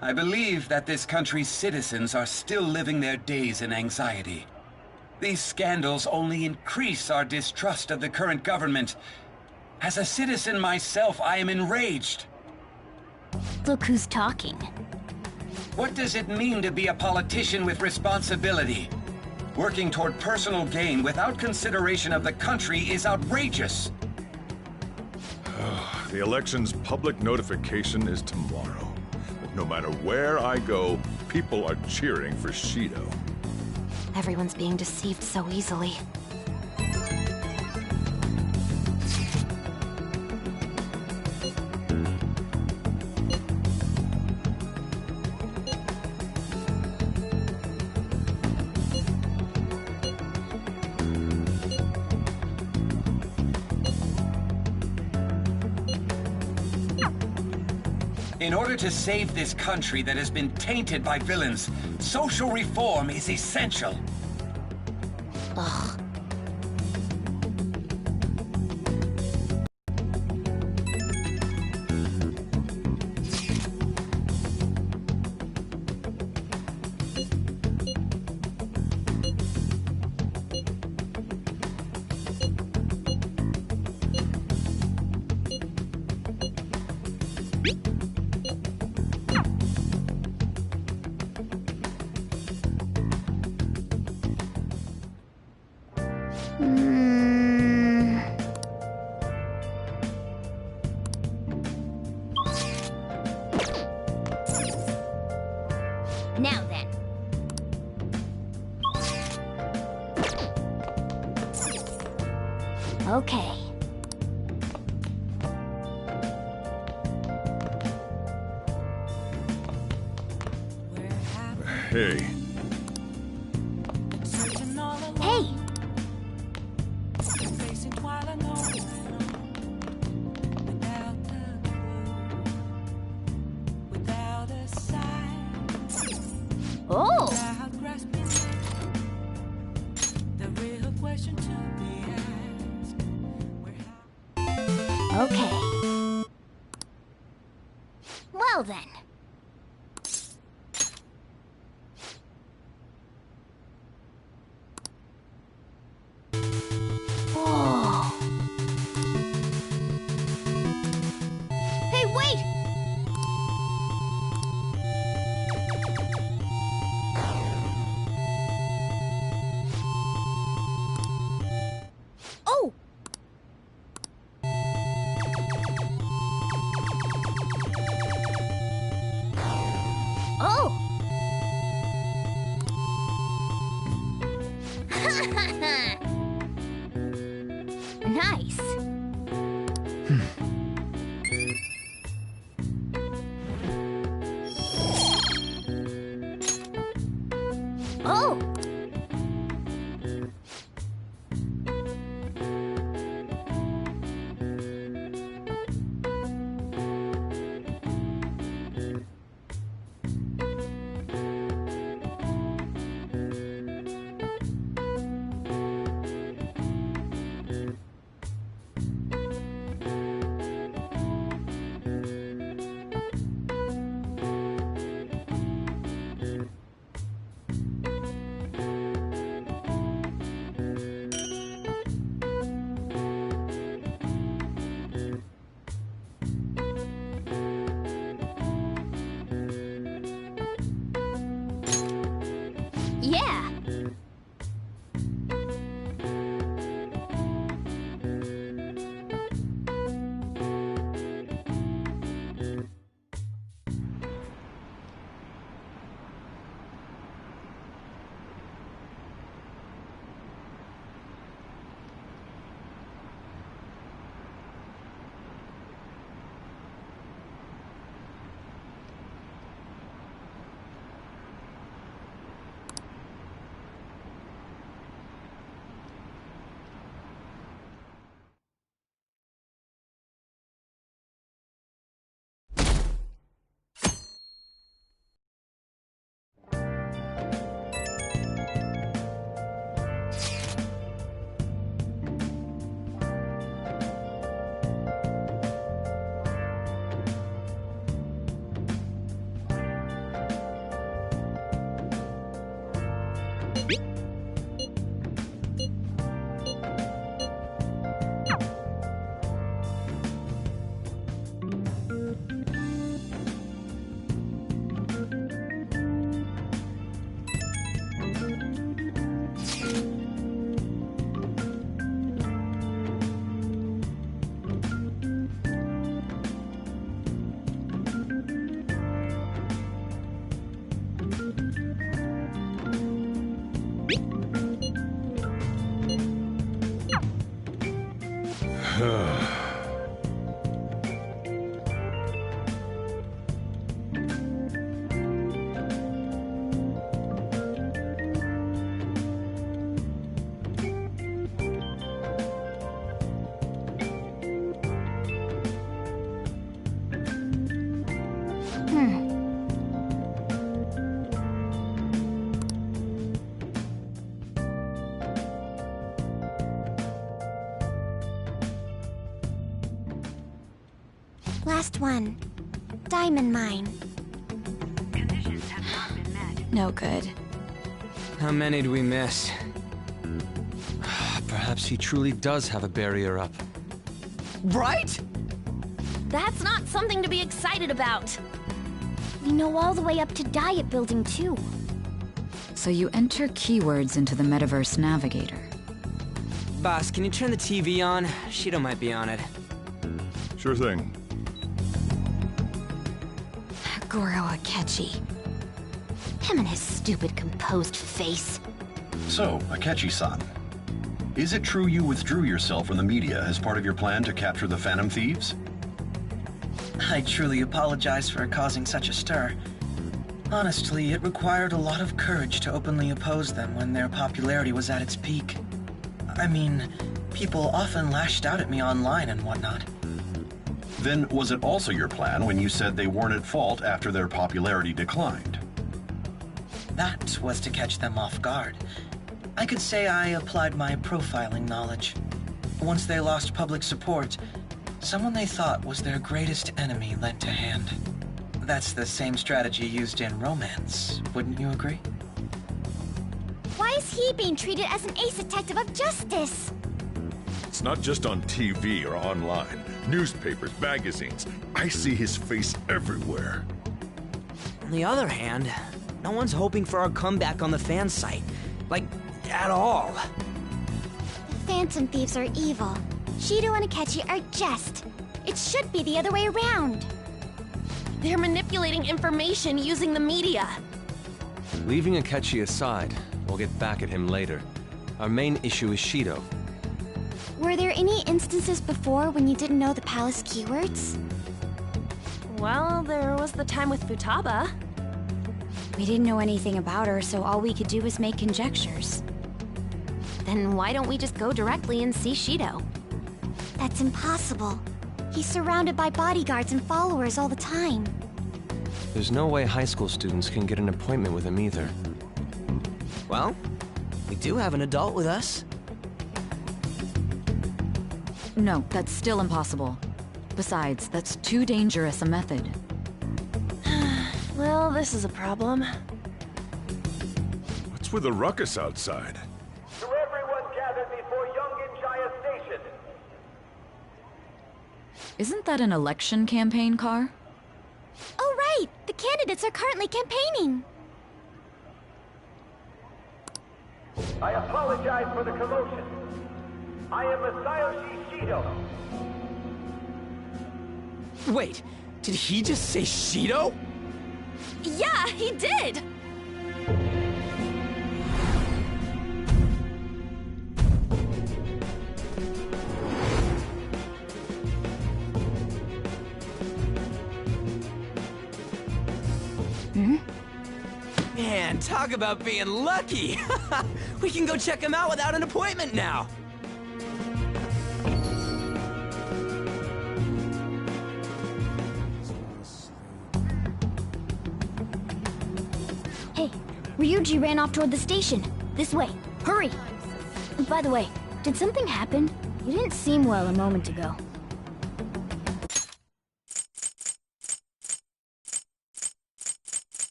I believe that this country's citizens are still living their days in anxiety. These scandals only increase our distrust of the current government. As a citizen myself, I am enraged. Look who's talking. What does it mean to be a politician with responsibility? Working toward personal gain without consideration of the country is outrageous. The election's public notification is tomorrow. But no matter where I go, people are cheering for Shido. Everyone's being deceived so easily. In order to save this country that has been tainted by villains, social reform is essential. Ugh. Now then. Okay. Hey. Hey! Oh! Okay. Well then. Whoa. Hey, wait! Oh! Oh! Nice. Oh! Last one. Diamond mine. Conditions have not been met. No good. How many do we miss? Perhaps he truly does have a barrier up. Right? That's not something to be excited about. We know all the way up to Diet Building, too. So you enter keywords into the Metaverse Navigator. Boss, can you turn the TV on? Shido might be on it. Sure thing. Goro Akechi. Him and his stupid composed face. So, Akechi-san, is it true you withdrew yourself from the media as part of your plan to capture the Phantom Thieves? I truly apologize for causing such a stir. Honestly, it required a lot of courage to openly oppose them when their popularity was at its peak. I mean, people often lashed out at me online and whatnot. Then was it also your plan when you said they weren't at fault after their popularity declined? That was to catch them off guard. I could say I applied my profiling knowledge. Once they lost public support, someone they thought was their greatest enemy lent a hand. That's the same strategy used in romance, wouldn't you agree? Why is he being treated as an ace detective of justice? It's not just on TV or online. Newspapers, magazines. I see his face everywhere. On the other hand, no one's hoping for our comeback on the fan site. Like, at all. The Phantom Thieves are evil. Shido and Akechi are just. It should be the other way around. They're manipulating information using the media. Leaving Akechi aside, we'll get back at him later. Our main issue is Shido. Were there any instances before when you didn't know the palace keywords? Well, there was the time with Futaba. We didn't know anything about her, so all we could do was make conjectures. Then why don't we just go directly and see Shido? That's impossible. He's surrounded by bodyguards and followers all the time. There's no way high school students can get an appointment with him either. Well, we do have an adult with us. No, that's still impossible. Besides, that's too dangerous a method. Well, this is a problem. What's with the ruckus outside? To everyone gathered before Yongen-Jaya Station. Isn't that an election campaign car? Oh, right! The candidates are currently campaigning. I apologize for the commotion. I am Masayoshi Shido. Wait, did he just say Shido? Yeah, he did! Man, talk about being lucky! We can go check him out without an appointment now! Hey, Ryuji ran off toward the station. This way. Hurry! By the way, did something happen? You didn't seem well a moment ago.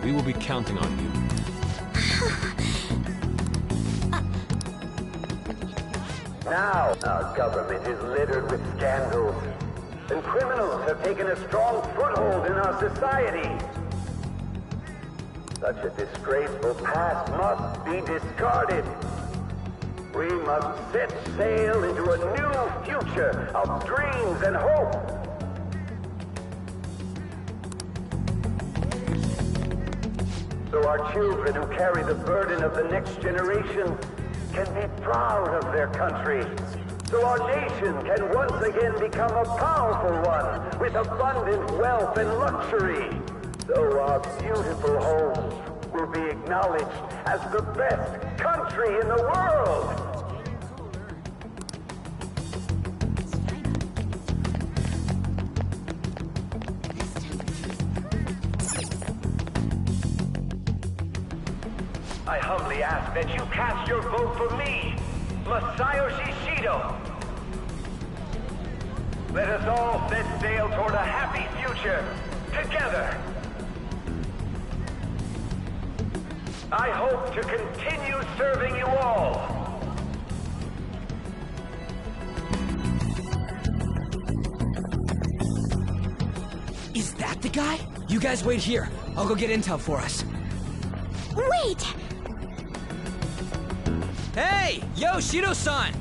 We will be counting on you. Now, our government is littered with scandals, and criminals have taken a strong foothold in our society. Such a disgraceful past must be discarded. We must set sail into a new future of dreams and hope. so our children who carry the burden of the next generation can be proud of their country, so our nation can once again become a powerful one with abundant wealth and luxury, so our beautiful homes will be acknowledged as the best country in the world. I humbly ask that you cast your vote for me, Masayoshi Shido. Let us all set sail toward a happy future, together. I hope to continue serving you all. Is that the guy? You guys wait here. I'll go get intel for us. Wait! Hey! Yo, Shido-san!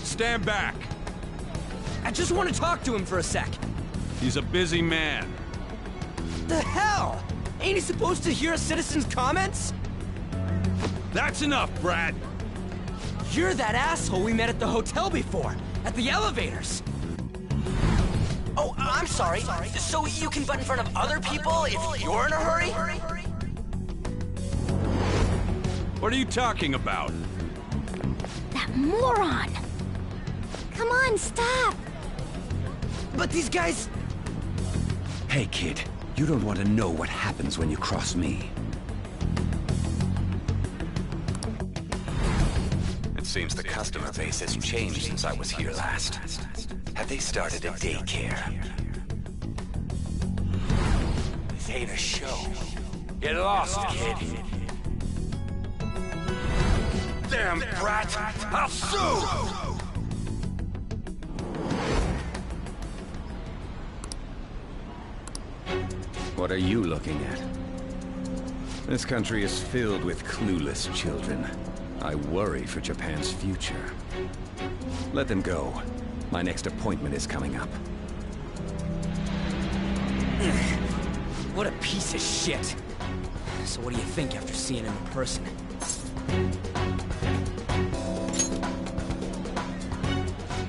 Stand back. I just want to talk to him for a sec. He's a busy man. The hell? Ain't he supposed to hear a citizen's comments? That's enough, Brad. You're that asshole we met at the hotel before, at the elevators. Oh, I'm sorry. So you can butt in front of other people if you're in a hurry? What are you talking about? That moron! Come on, stop! But these guys... Hey, kid. You don't want to know what happens when you cross me. It seems the customer base has changed since I was here last. Have they started a daycare? This ain't a show. Get lost, kid. Damn brat! I'll sue! What are you looking at? This country is filled with clueless children. I worry for Japan's future. Let them go. My next appointment is coming up. What a piece of shit. So what do you think after seeing him in person?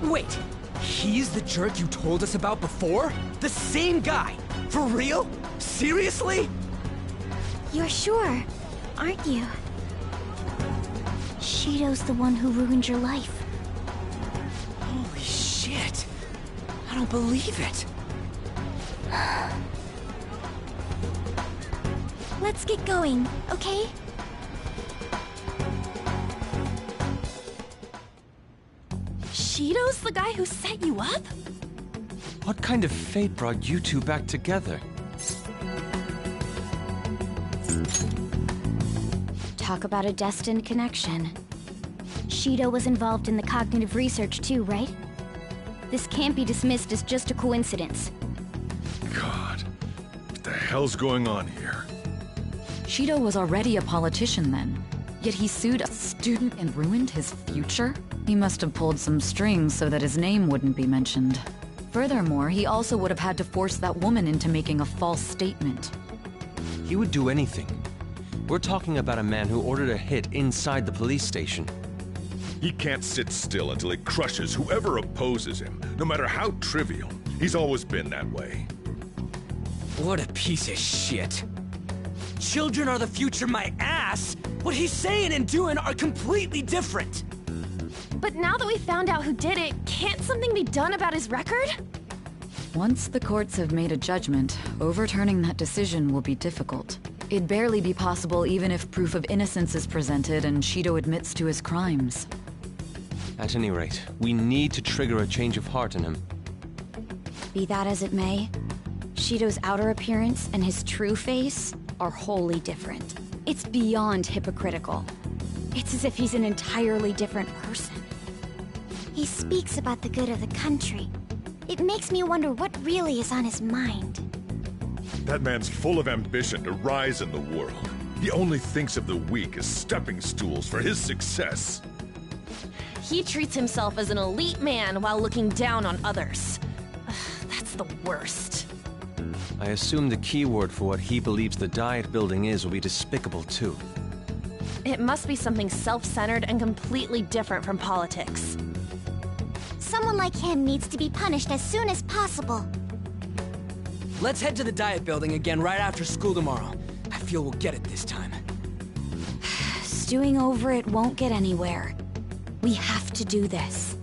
Wait, he's the jerk you told us about before? The same guy? For real? Seriously? You're sure, aren't you? Shido's the one who ruined your life. Holy shit. I don't believe it. Let's get going, okay? Shido's the guy who set you up? What kind of fate brought you two back together? Talk about a destined connection. Shido was involved in the cognitive research too, right? This can't be dismissed as just a coincidence. God, what the hell's going on here? Shido was already a politician then, yet he sued a student and ruined his future? He must have pulled some strings so that his name wouldn't be mentioned. Furthermore, he also would have had to force that woman into making a false statement. He would do anything. We're talking about a man who ordered a hit inside the police station. He can't sit still until he crushes whoever opposes him, no matter how trivial. He's always been that way. What a piece of shit. Children are the future, my ass! What he's saying and doing are completely different! But now that we found out who did it, can't something be done about his record? Once the courts have made a judgment, overturning that decision will be difficult. It'd barely be possible even if proof of innocence is presented and Shido admits to his crimes. At any rate, we need to trigger a change of heart in him. Be that as it may, Shido's outer appearance and his true face are wholly different. It's beyond hypocritical. It's as if he's an entirely different person. He speaks about the good of the country. It makes me wonder what really is on his mind. That man's full of ambition to rise in the world. He only thinks of the weak as stepping stools for his success. He treats himself as an elite man while looking down on others. Ugh, that's the worst. I assume the keyword for what he believes the Diet building is will be despicable too. It must be something self-centered and completely different from politics. Someone like him needs to be punished as soon as possible. Let's head to the Diet building again right after school tomorrow. I feel we'll get it this time. Stewing over it won't get anywhere. We have to do this.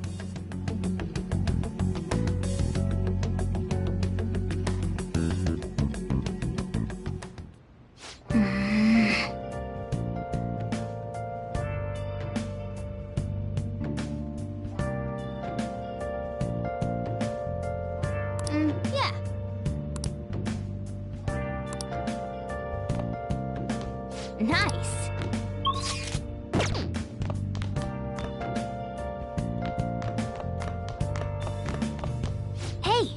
Yeah. Nice. Hey.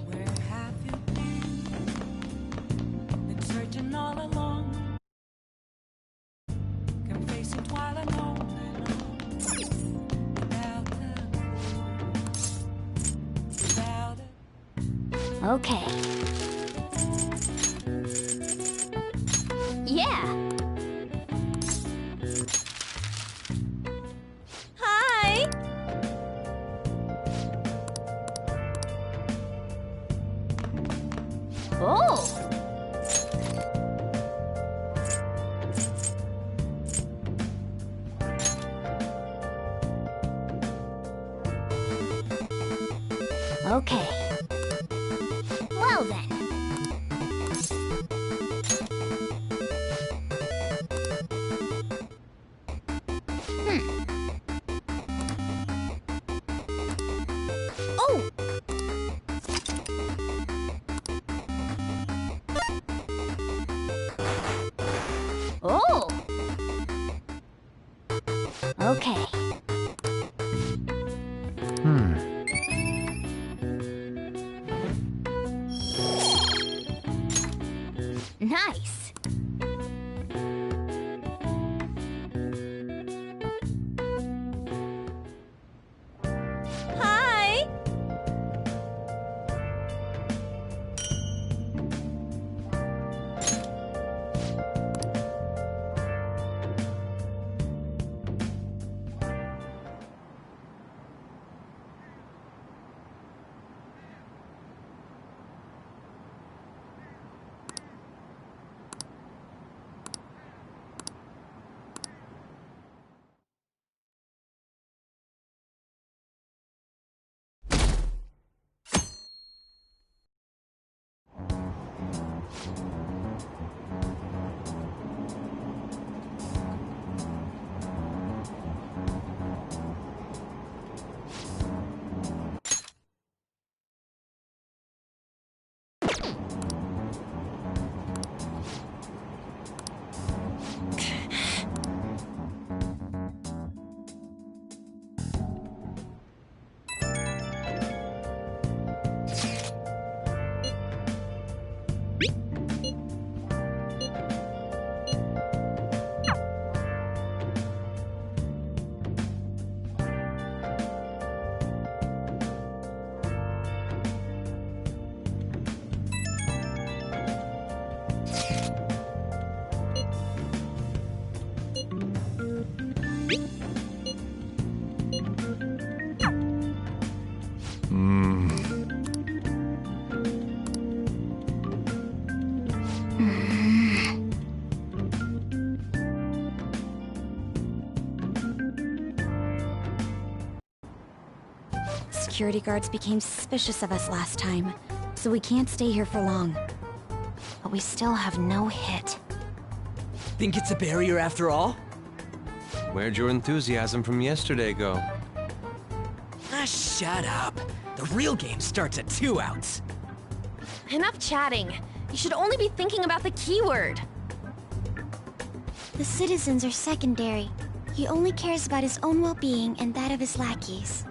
Okay. Yeah. Hi! Oh! Okay. Well then. Oh! Oh! Okay. Nice. Hi! Security guards became suspicious of us last time, so we can't stay here for long. But we still have no hit. Think it's a barrier after all? Where'd your enthusiasm from yesterday go? Ah, shut up. The real game starts at 2 outs. Enough chatting. You should only be thinking about the keyword. The citizens are secondary. He only cares about his own well-being and that of his lackeys.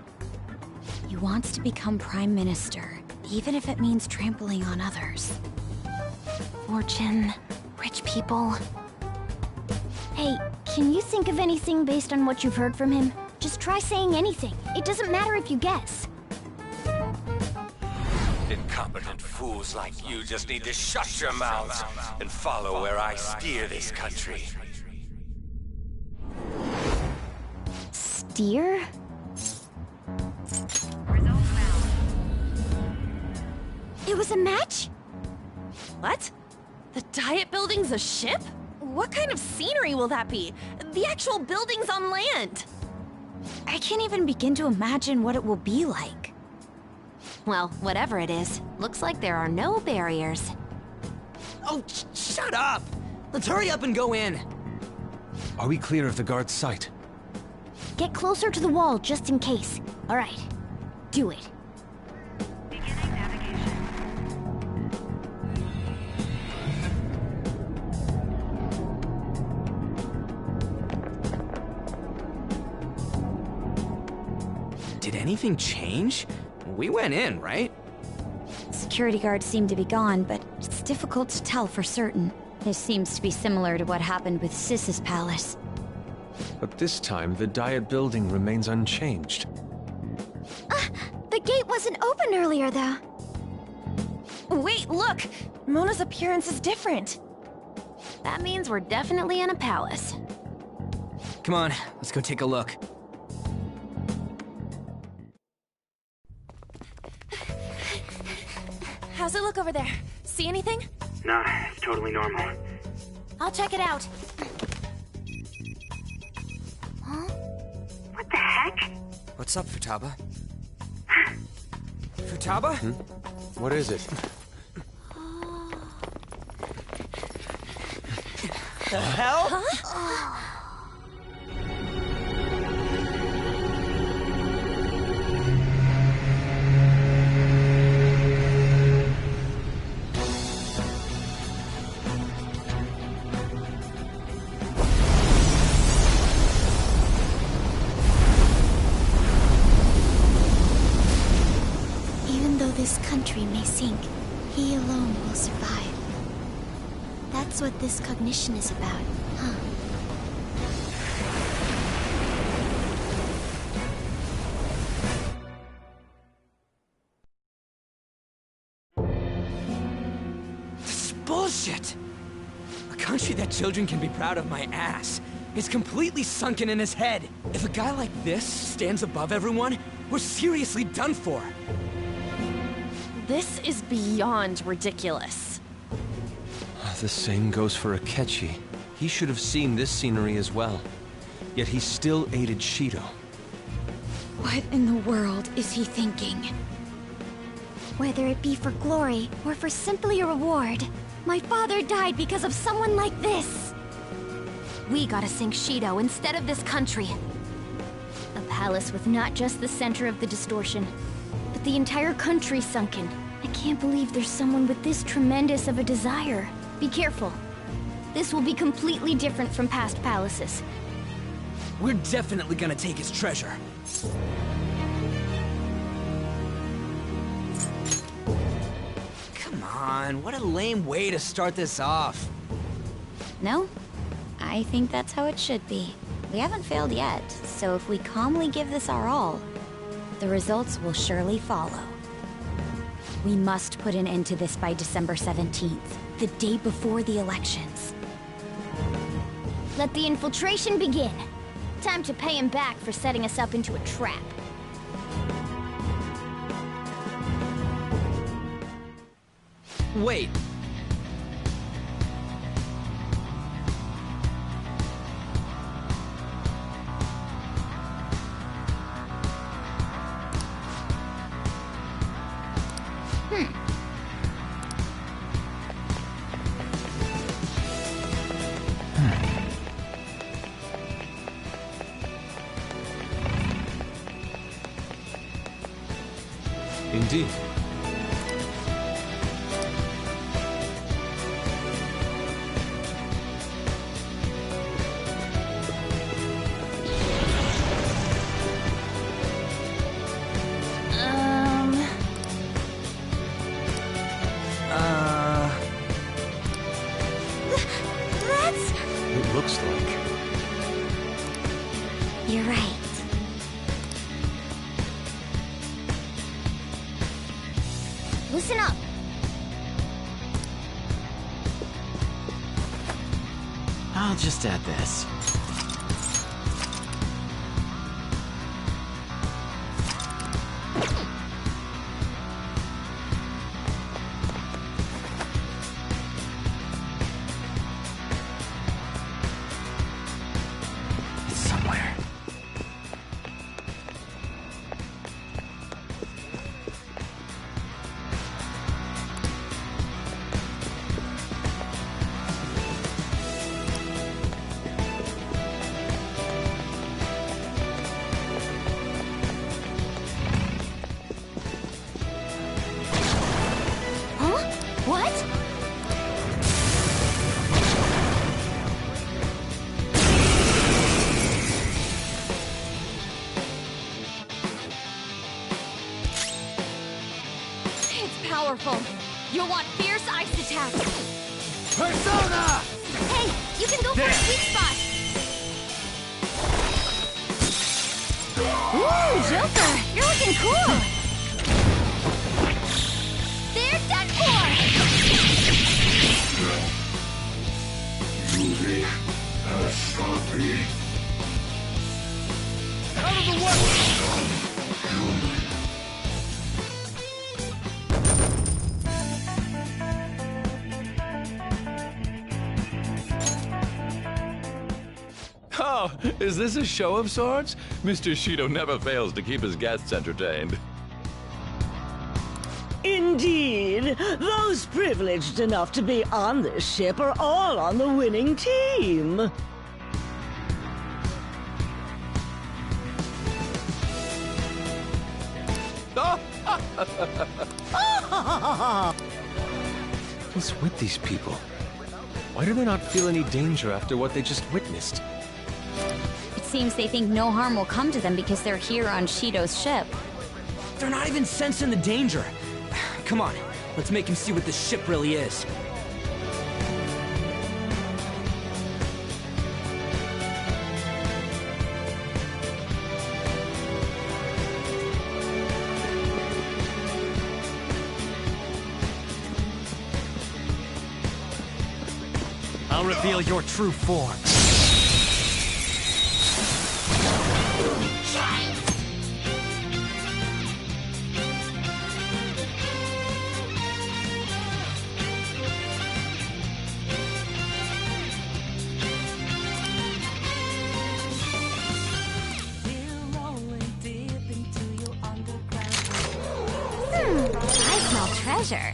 He wants to become Prime Minister, even if it means trampling on others. Fortune, rich people. Hey, can you think of anything based on what you've heard from him? Just try saying anything. It doesn't matter if you guess. Incompetent fool. fools like you just need to shut your mouths and follow where I steer this country. Steer? It was a match? What? The Diet Building's a ship? What kind of scenery will that be? The actual building's on land! I can't even begin to imagine what it will be like. Well, whatever it is, looks like there are no barriers. Oh, shut up! Let's hurry up and go in. Are we clear of the guard's sight? Get closer to the wall just in case. All right, do it. Did anything change? We went in, right? Security guards seem to be gone, but it's difficult to tell for certain. This seems to be similar to what happened with Sis's palace. But this time, the Diet building remains unchanged. The gate wasn't open earlier, though. Wait, look! Mona's appearance is different. That means we're definitely in a palace. Come on, let's go take a look. How's it look over there? See anything? Nah, it's totally normal. I'll check it out. Huh? What the heck? What's up, Futaba? Futaba? What is it? The hell? Huh? Even though this country may sink, he alone will survive. That's what this cognition is about, huh? This is bullshit! A country that children can be proud of my ass is completely sunken in his head. If a guy like this stands above everyone, we're seriously done for. This is beyond ridiculous. The same goes for Akechi. He should have seen this scenery as well. Yet he still aided Shido. What in the world is he thinking? Whether it be for glory or for simply a reward, my father died because of someone like this. We gotta sink Shido instead of this country. A palace with not just the center of the distortion, but the entire country sunken. I can't believe there's someone with this tremendous of a desire. Be careful. This will be completely different from past palaces. We're definitely gonna take his treasure. Come on, what a lame way to start this off. No? I think that's how it should be. We haven't failed yet, so if we calmly give this our all, the results will surely follow. We must put an end to this by December 17th, the day before the elections. Let the infiltration begin. Time to pay him back for setting us up into a trap. Wait. Indeed. That's... It looks like. You're right. Listen up. I'll just add this. It's somewhere. What? It's powerful. You'll want fierce ice attacks. Persona! Hey, you can go for a sweet spot. Ooh, Joker, you're looking cool. They're done for. Out of the way! Oh, is this a show of sorts? Mr. Shido never fails to keep his guests entertained. Indeed. Those privileged enough to be on this ship are all on the winning team. What's with these people? Why do they not feel any danger after what they just witnessed? It seems they think no harm will come to them because they're here on Shido's ship. They're not even sensing the danger. Come on, let's make him see what this ship really is. I'll reveal your true form. I smell treasure.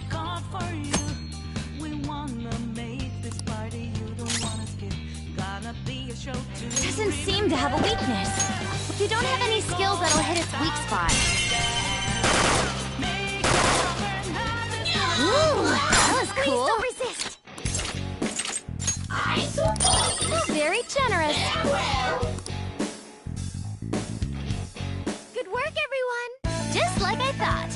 Doesn't seem to have a weakness. You don't have any skills that'll hit its weak spot. Ooh, that was cool. Please don't resist. Very generous. Good work, everyone. Just like I thought.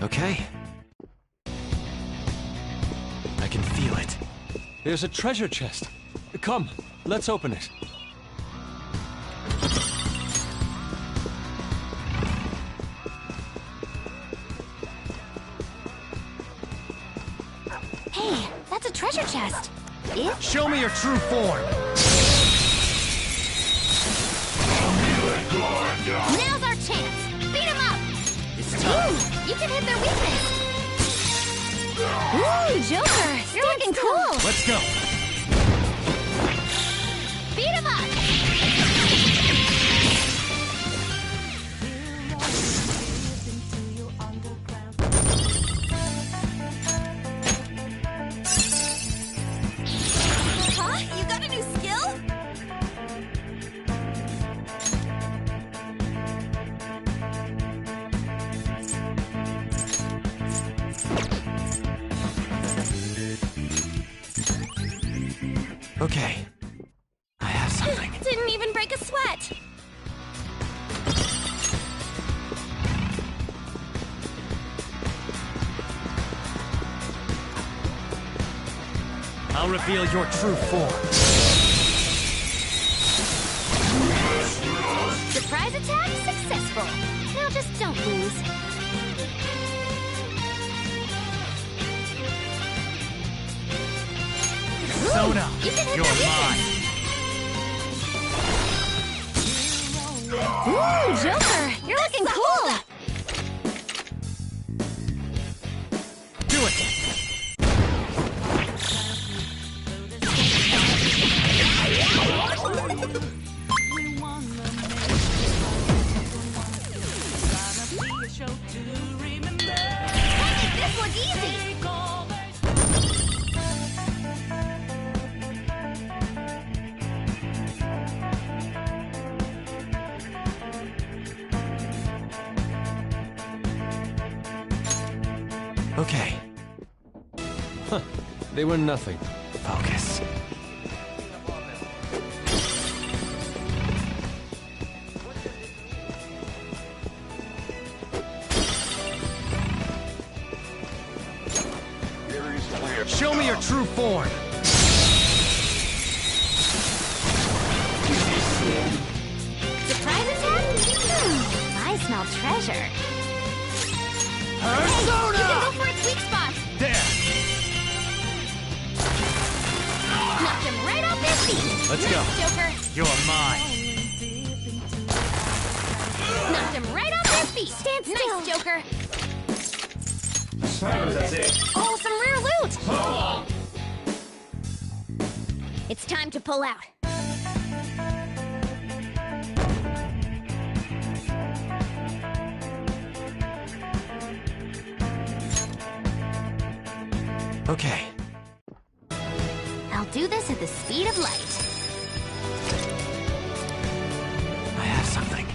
Okay. I can feel it. There's a treasure chest. Come, let's open it. Hey, that's a treasure chest. Show me your true form. Now's our chance. Beat him up. It's time. Ooh, you can hit their weakness. Ooh, Joker, you're looking cool. Let's go. Beat him up. Huh? You got a new skill? Okay. I have something. Didn't even break a sweat. I'll reveal your true form. Persona, You can hit you're that mine. Ooh, Joker, you're looking cool. Do it. This look easy. Okay. Huh. They were nothing. Focus. Show me your true form. Surprise attack? I smell treasure. Persona! Hey, you can go for its weak spot. There. Knocked him right off his feet. Let's go. Joker. You're mine. Knocked him right off his feet. Stand still. Nice, Joker. That's it. Oh, some rare loot. It's time to pull out. Okay. I'll do this at the speed of light. I have something.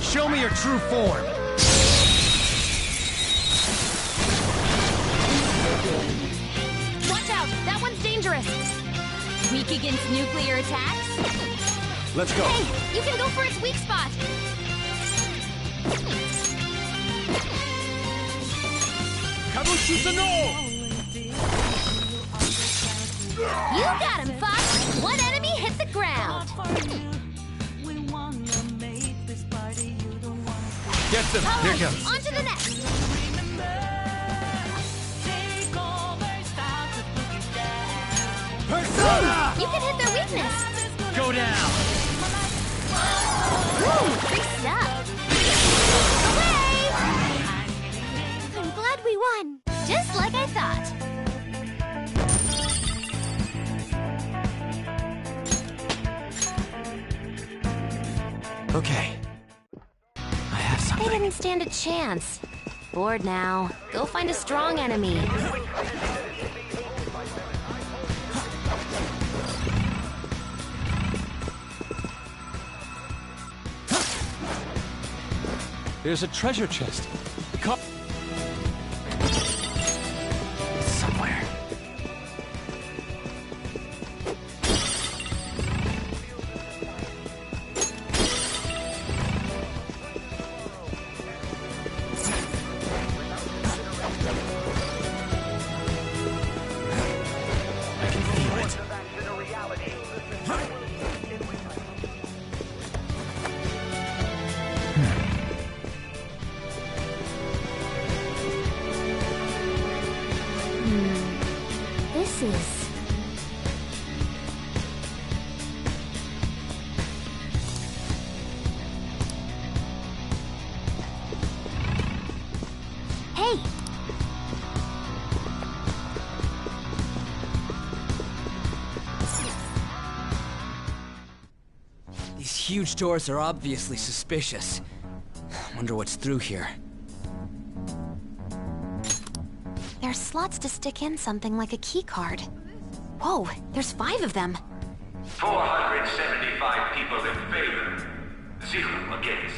Show me your true form. Watch out! That one's dangerous. Weak against nuclear attacks? Let's go. Hey, you can go for its weak spot. You got him, Fox. One enemy hit the ground. Get them. All Here right, comes. on to the next. Persona! You can hit their weakness. Go down. Ooh, free stuff. Away! I'm glad we won. Just like I thought. Okay. I have They something. didn't stand a chance. Bored now. Go find a strong enemy. There's a treasure chest. Somewhere. I can feel it. This is... Hey! These huge doors are obviously suspicious. Wonder what's through here. There's slots to stick in something like a key card. Whoa, there's 5 of them. 475 people in favor, 0 against.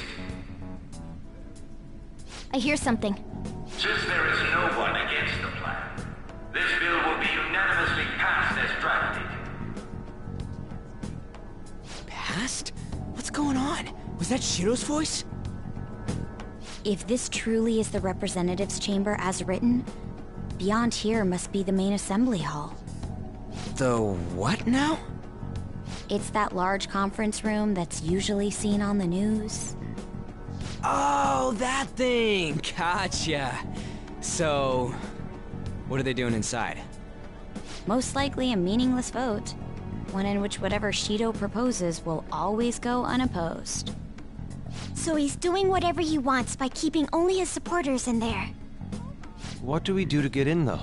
I hear something. Since there is no one against the plan, this bill will be unanimously passed Was that Shiro's voice? If this truly is the representatives' chamber as written, beyond here must be the main assembly hall. The what now? It's that large conference room that's usually seen on the news. Oh, that thing! Gotcha. So, what are they doing inside? Most likely a meaningless vote. One in which whatever Shido proposes will always go unopposed. So he's doing whatever he wants by keeping only his supporters in there. What do we do to get in, though?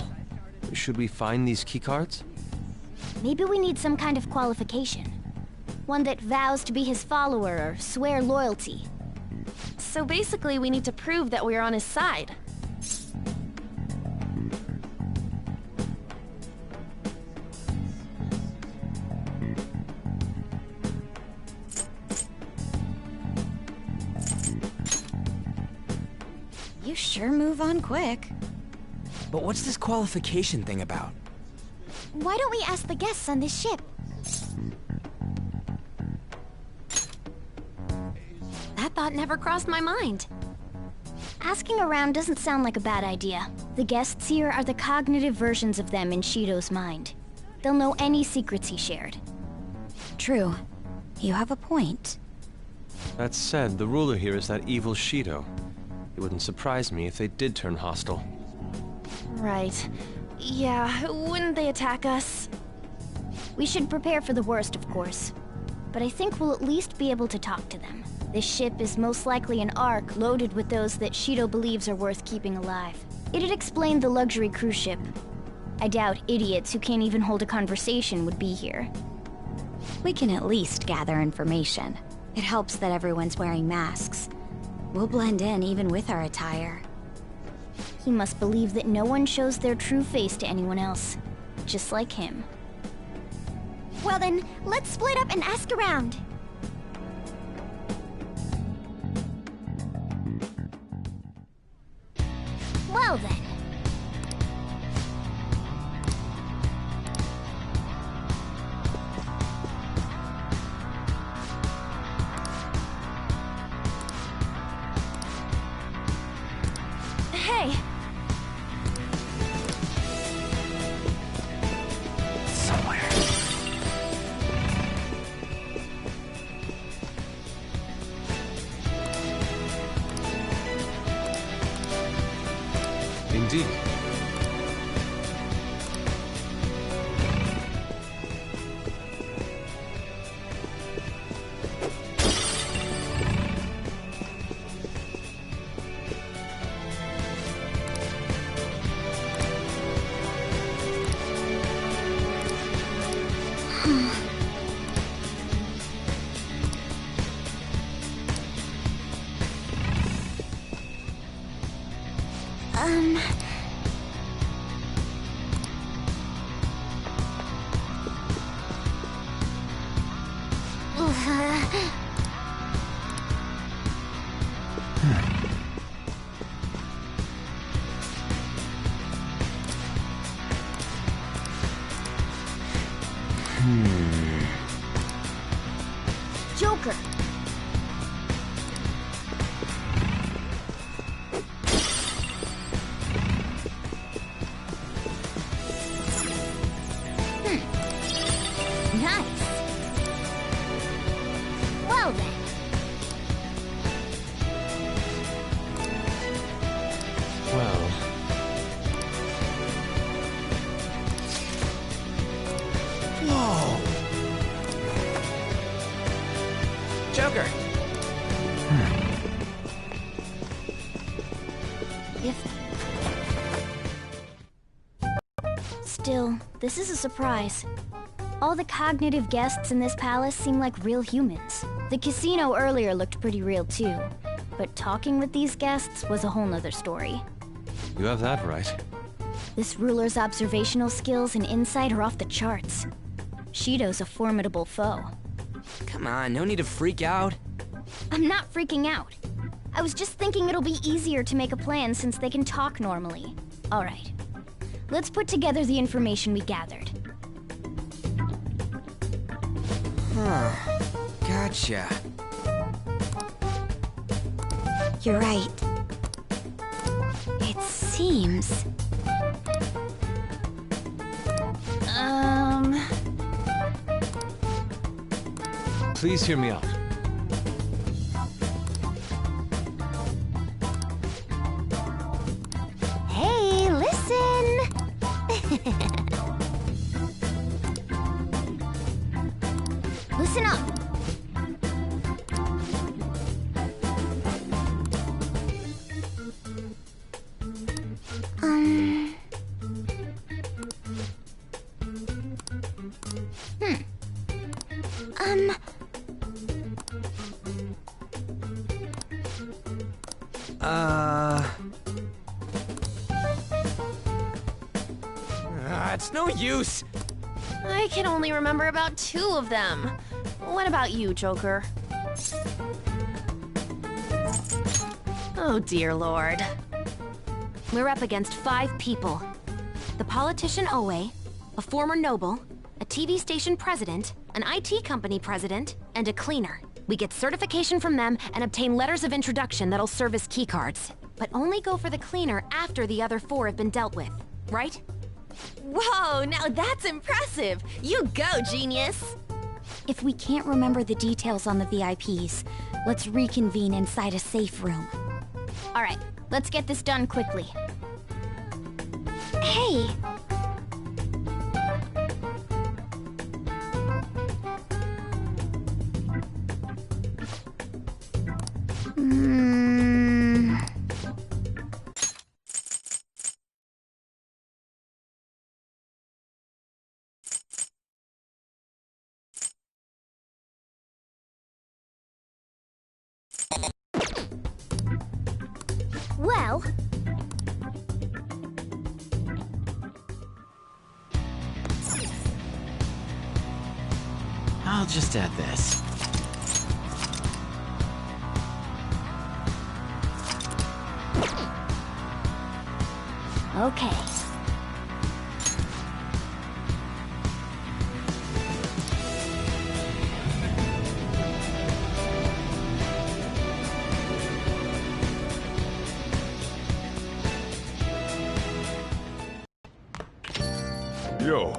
Should we find these keycards? Maybe we need some kind of qualification. One that vows to be his follower or swear loyalty. So basically, we need to prove that we're on his side. You sure move on quick. But what's this qualification thing about? Why don't we ask the guests on this ship? That thought never crossed my mind. Asking around doesn't sound like a bad idea. The guests here are the cognitive versions of them in Shido's mind. They'll know any secrets he shared. True. You have a point. That said, the ruler here is that evil Shido. It wouldn't surprise me if they did turn hostile. Right. Yeah, wouldn't they attack us? We should prepare for the worst, of course. But I think we'll at least be able to talk to them. This ship is most likely an Ark loaded with those that Shido believes are worth keeping alive. It'd explain the luxury cruise ship. I doubt idiots who can't even hold a conversation would be here. We can at least gather information. It helps that everyone's wearing masks. We'll blend in even with our attire. He must believe that no one shows their true face to anyone else. Just like him. Well then, let's split up and ask around. Well then. Hey! Somewhere. Indeed. Joker! Nice! Well then. Well... Whoa! Joker! Still, this is a surprise. All the cognitive guests in this palace seem like real humans. The casino earlier looked pretty real too, but talking with these guests was a whole nother story. You have that right. This ruler's observational skills and insight are off the charts. Shido's a formidable foe. Come on, no need to freak out. I'm not freaking out. I was just thinking it'll be easier to make a plan since they can talk normally. All right. Let's put together the information we gathered. Huh. Gotcha. You're right. It seems... Please hear me out. Hey, listen! Listen up! It's no use. I can only remember about 2 of them. What about you, Joker? Oh, dear Lord. We're up against 5 people. The politician Owe, a former noble, a TV station president, an IT company president, and a cleaner. We get certification from them and obtain letters of introduction that'll serve as keycards. But only go for the cleaner after the other 4 have been dealt with, right? Whoa, now that's impressive! You go, genius! If we can't remember the details on the VIPs, let's reconvene inside a safe room. Alright, let's get this done quickly. Hey! Well... I'll just add this. Okay. Yo.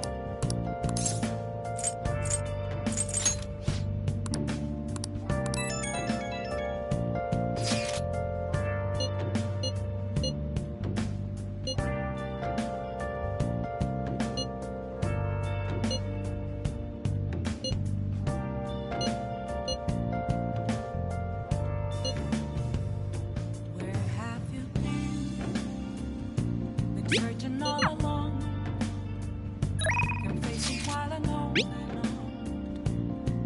Searching all along, confessing while I know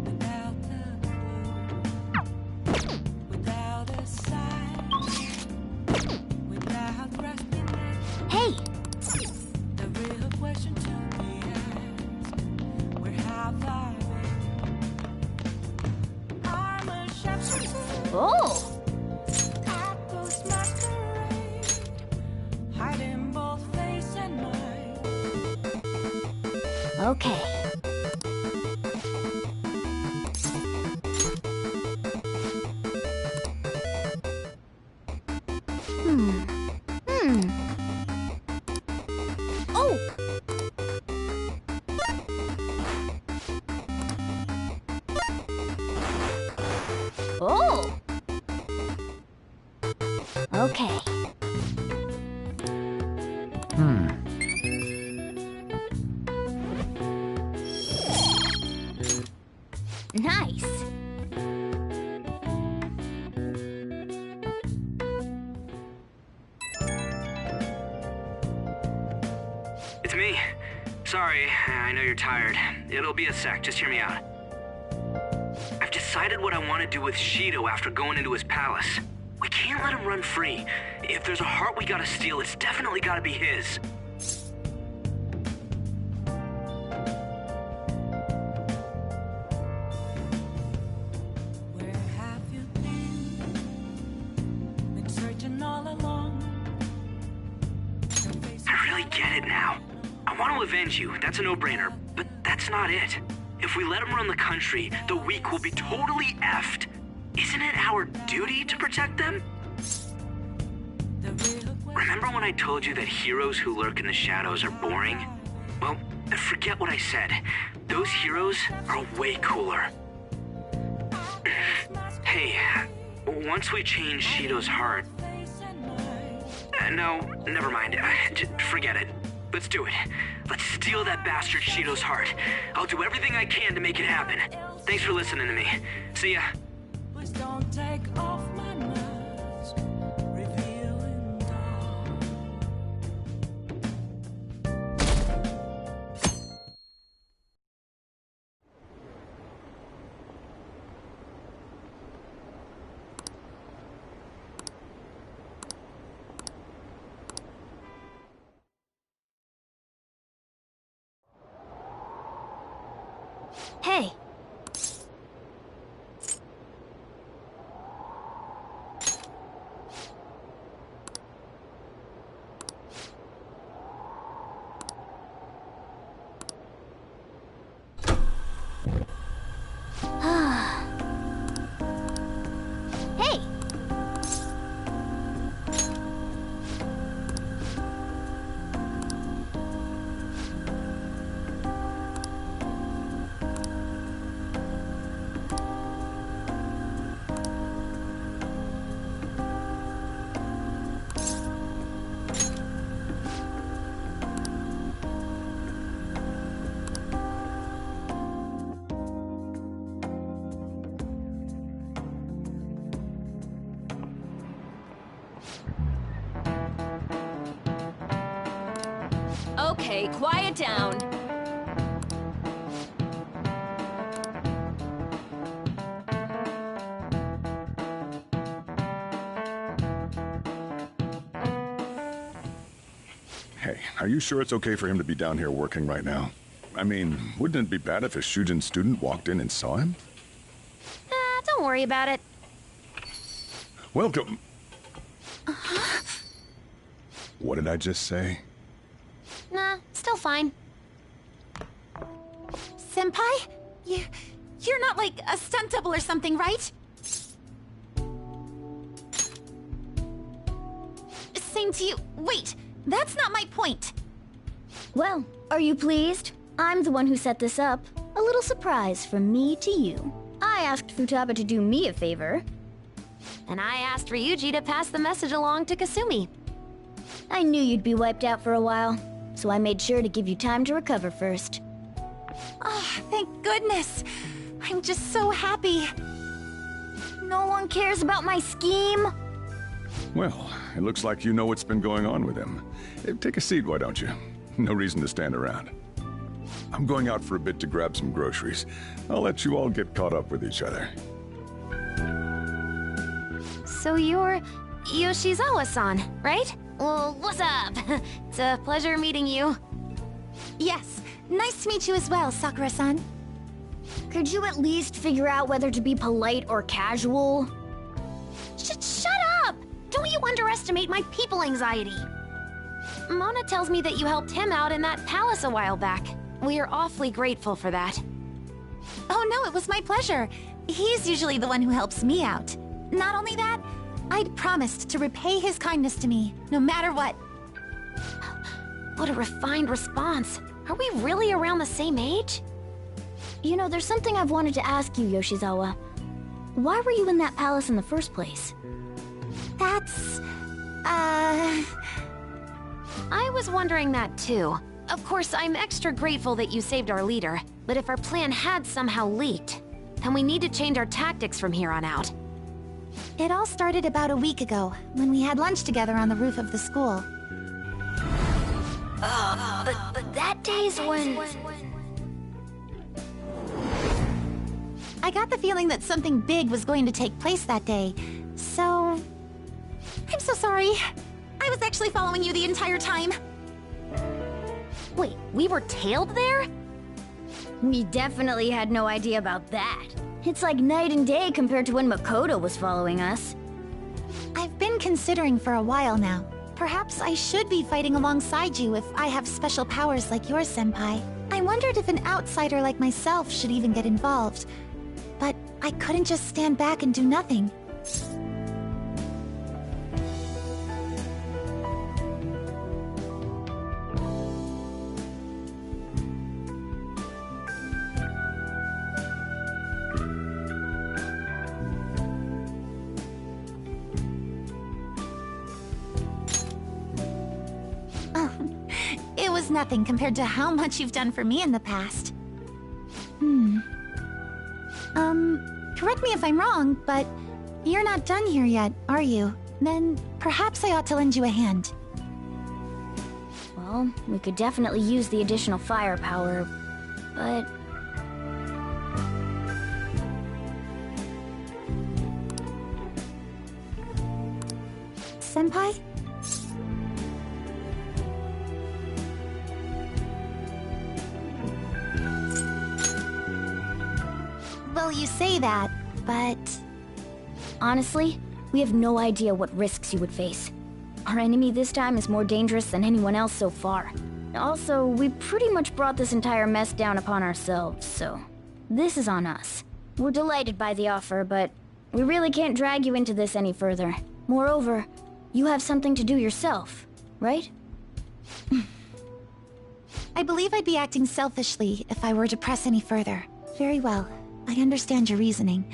without a clue, without a sign, without grasping it. Hey! The real question to be asked, where have I been? I'm a shepherd. Oh! Okay. Oh! Oh! Okay. Nice. It's me. Sorry, I know you're tired. It'll be a sec, just hear me out. I've decided what I want to do with Shido after going into his palace. We can't let him run free. If there's a heart we gotta steal, it's definitely gotta be his. I really get it now. I want to avenge you, that's a no-brainer, but that's not it. If we let him run the country, the weak will be totally effed. Isn't it our duty to protect them? Remember when I told you that heroes who lurk in the shadows are boring? Well, forget what I said. Those heroes are way cooler. Hey, once we change Shido's heart... no, never mind. Forget it. Let's do it. Let's steal that bastard Shido's heart. I'll do everything I can to make it happen. Thanks for listening to me. See ya. Please don't take off my mask, revealing dawn. Hey. Hey. Okay, quiet down. Hey, are you sure it's okay for him to be down here working right now? I mean, wouldn't it be bad if a Shujin student walked in and saw him? Don't worry about it. Welcome. What did I just say? Nah, still fine. Senpai? You're not like a stunt double or something, right? Same to you. Wait, that's not my point. Well, are you pleased? I'm the one who set this up. A little surprise from me to you. I asked Futaba to do me a favor. And I asked Ryuji to pass the message along to Kasumi. I knew you'd be wiped out for a while, so I made sure to give you time to recover first. Oh, thank goodness. I'm just so happy. No one cares about my scheme? Well, it looks like you know what's been going on with him. Take a seat, why don't you? No reason to stand around. I'm going out for a bit to grab some groceries. I'll let you all get caught up with each other. So you're Yoshizawa-san, right? Well, what's up? It's a pleasure meeting you. Yes, nice to meet you as well, Sakura-san. Could you at least figure out whether to be polite or casual? Shut up! Don't you underestimate my people anxiety. Mona tells me that you helped him out in that palace a while back. We are awfully grateful for that. Oh no, it was my pleasure. He's usually the one who helps me out. Not only that, I'd promised to repay his kindness to me, no matter what. What a refined response. Are we really around the same age? You know, there's something I've wanted to ask you, Yoshizawa. Why were you in that palace in the first place? That's... I was wondering that too. Of course, I'm extra grateful that you saved our leader, but if our plan had somehow leaked, then we need to change our tactics from here on out. It all started about a week ago, when we had lunch together on the roof of the school. But that day's when... I got the feeling that something big was going to take place that day, so... I'm so sorry. I was actually following you the entire time. Wait, we were tailed there? We definitely had no idea about that. It's like night and day compared to when Makoto was following us. I've been considering for a while now. Perhaps I should be fighting alongside you if I have special powers like yours, Senpai. I wondered if an outsider like myself should even get involved. But I couldn't just stand back and do nothing. It's nothing compared to how much you've done for me in the past. Correct me if I'm wrong, but you're not done here yet, are you? Then perhaps I ought to lend you a hand. Well, we could definitely use the additional firepower, but... Senpai? Well, you say that, but... Honestly, we have no idea what risks you would face. Our enemy this time is more dangerous than anyone else so far. Also, we pretty much brought this entire mess down upon ourselves, so... This is on us. We're delighted by the offer, but we really can't drag you into this any further. Moreover, you have something to do yourself, right? I believe I'd be acting selfishly if I were to press any further. Very well. I understand your reasoning.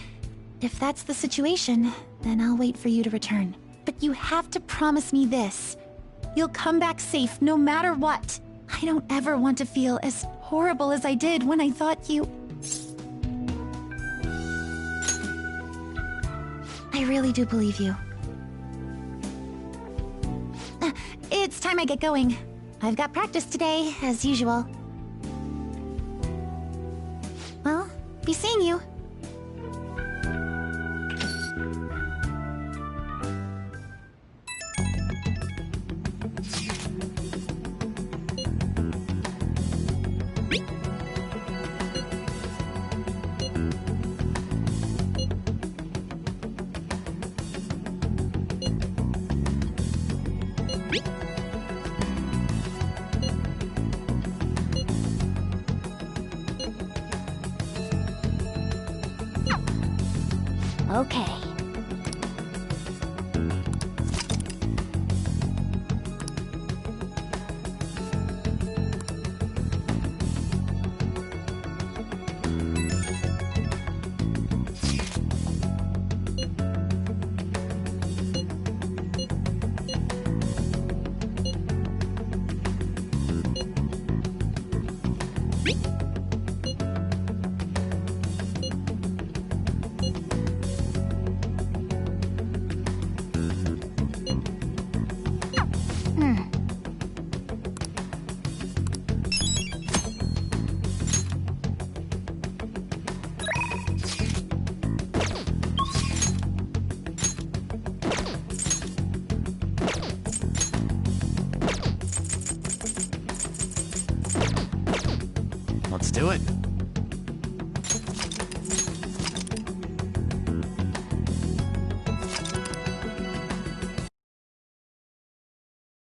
If that's the situation, then I'll wait for you to return. But you have to promise me this. You'll come back safe no matter what. I don't ever want to feel as horrible as I did when I thought you... I really do believe you. It's time I get going. I've got practice today, as usual. Well, be seeing you. Okay. Let's do it.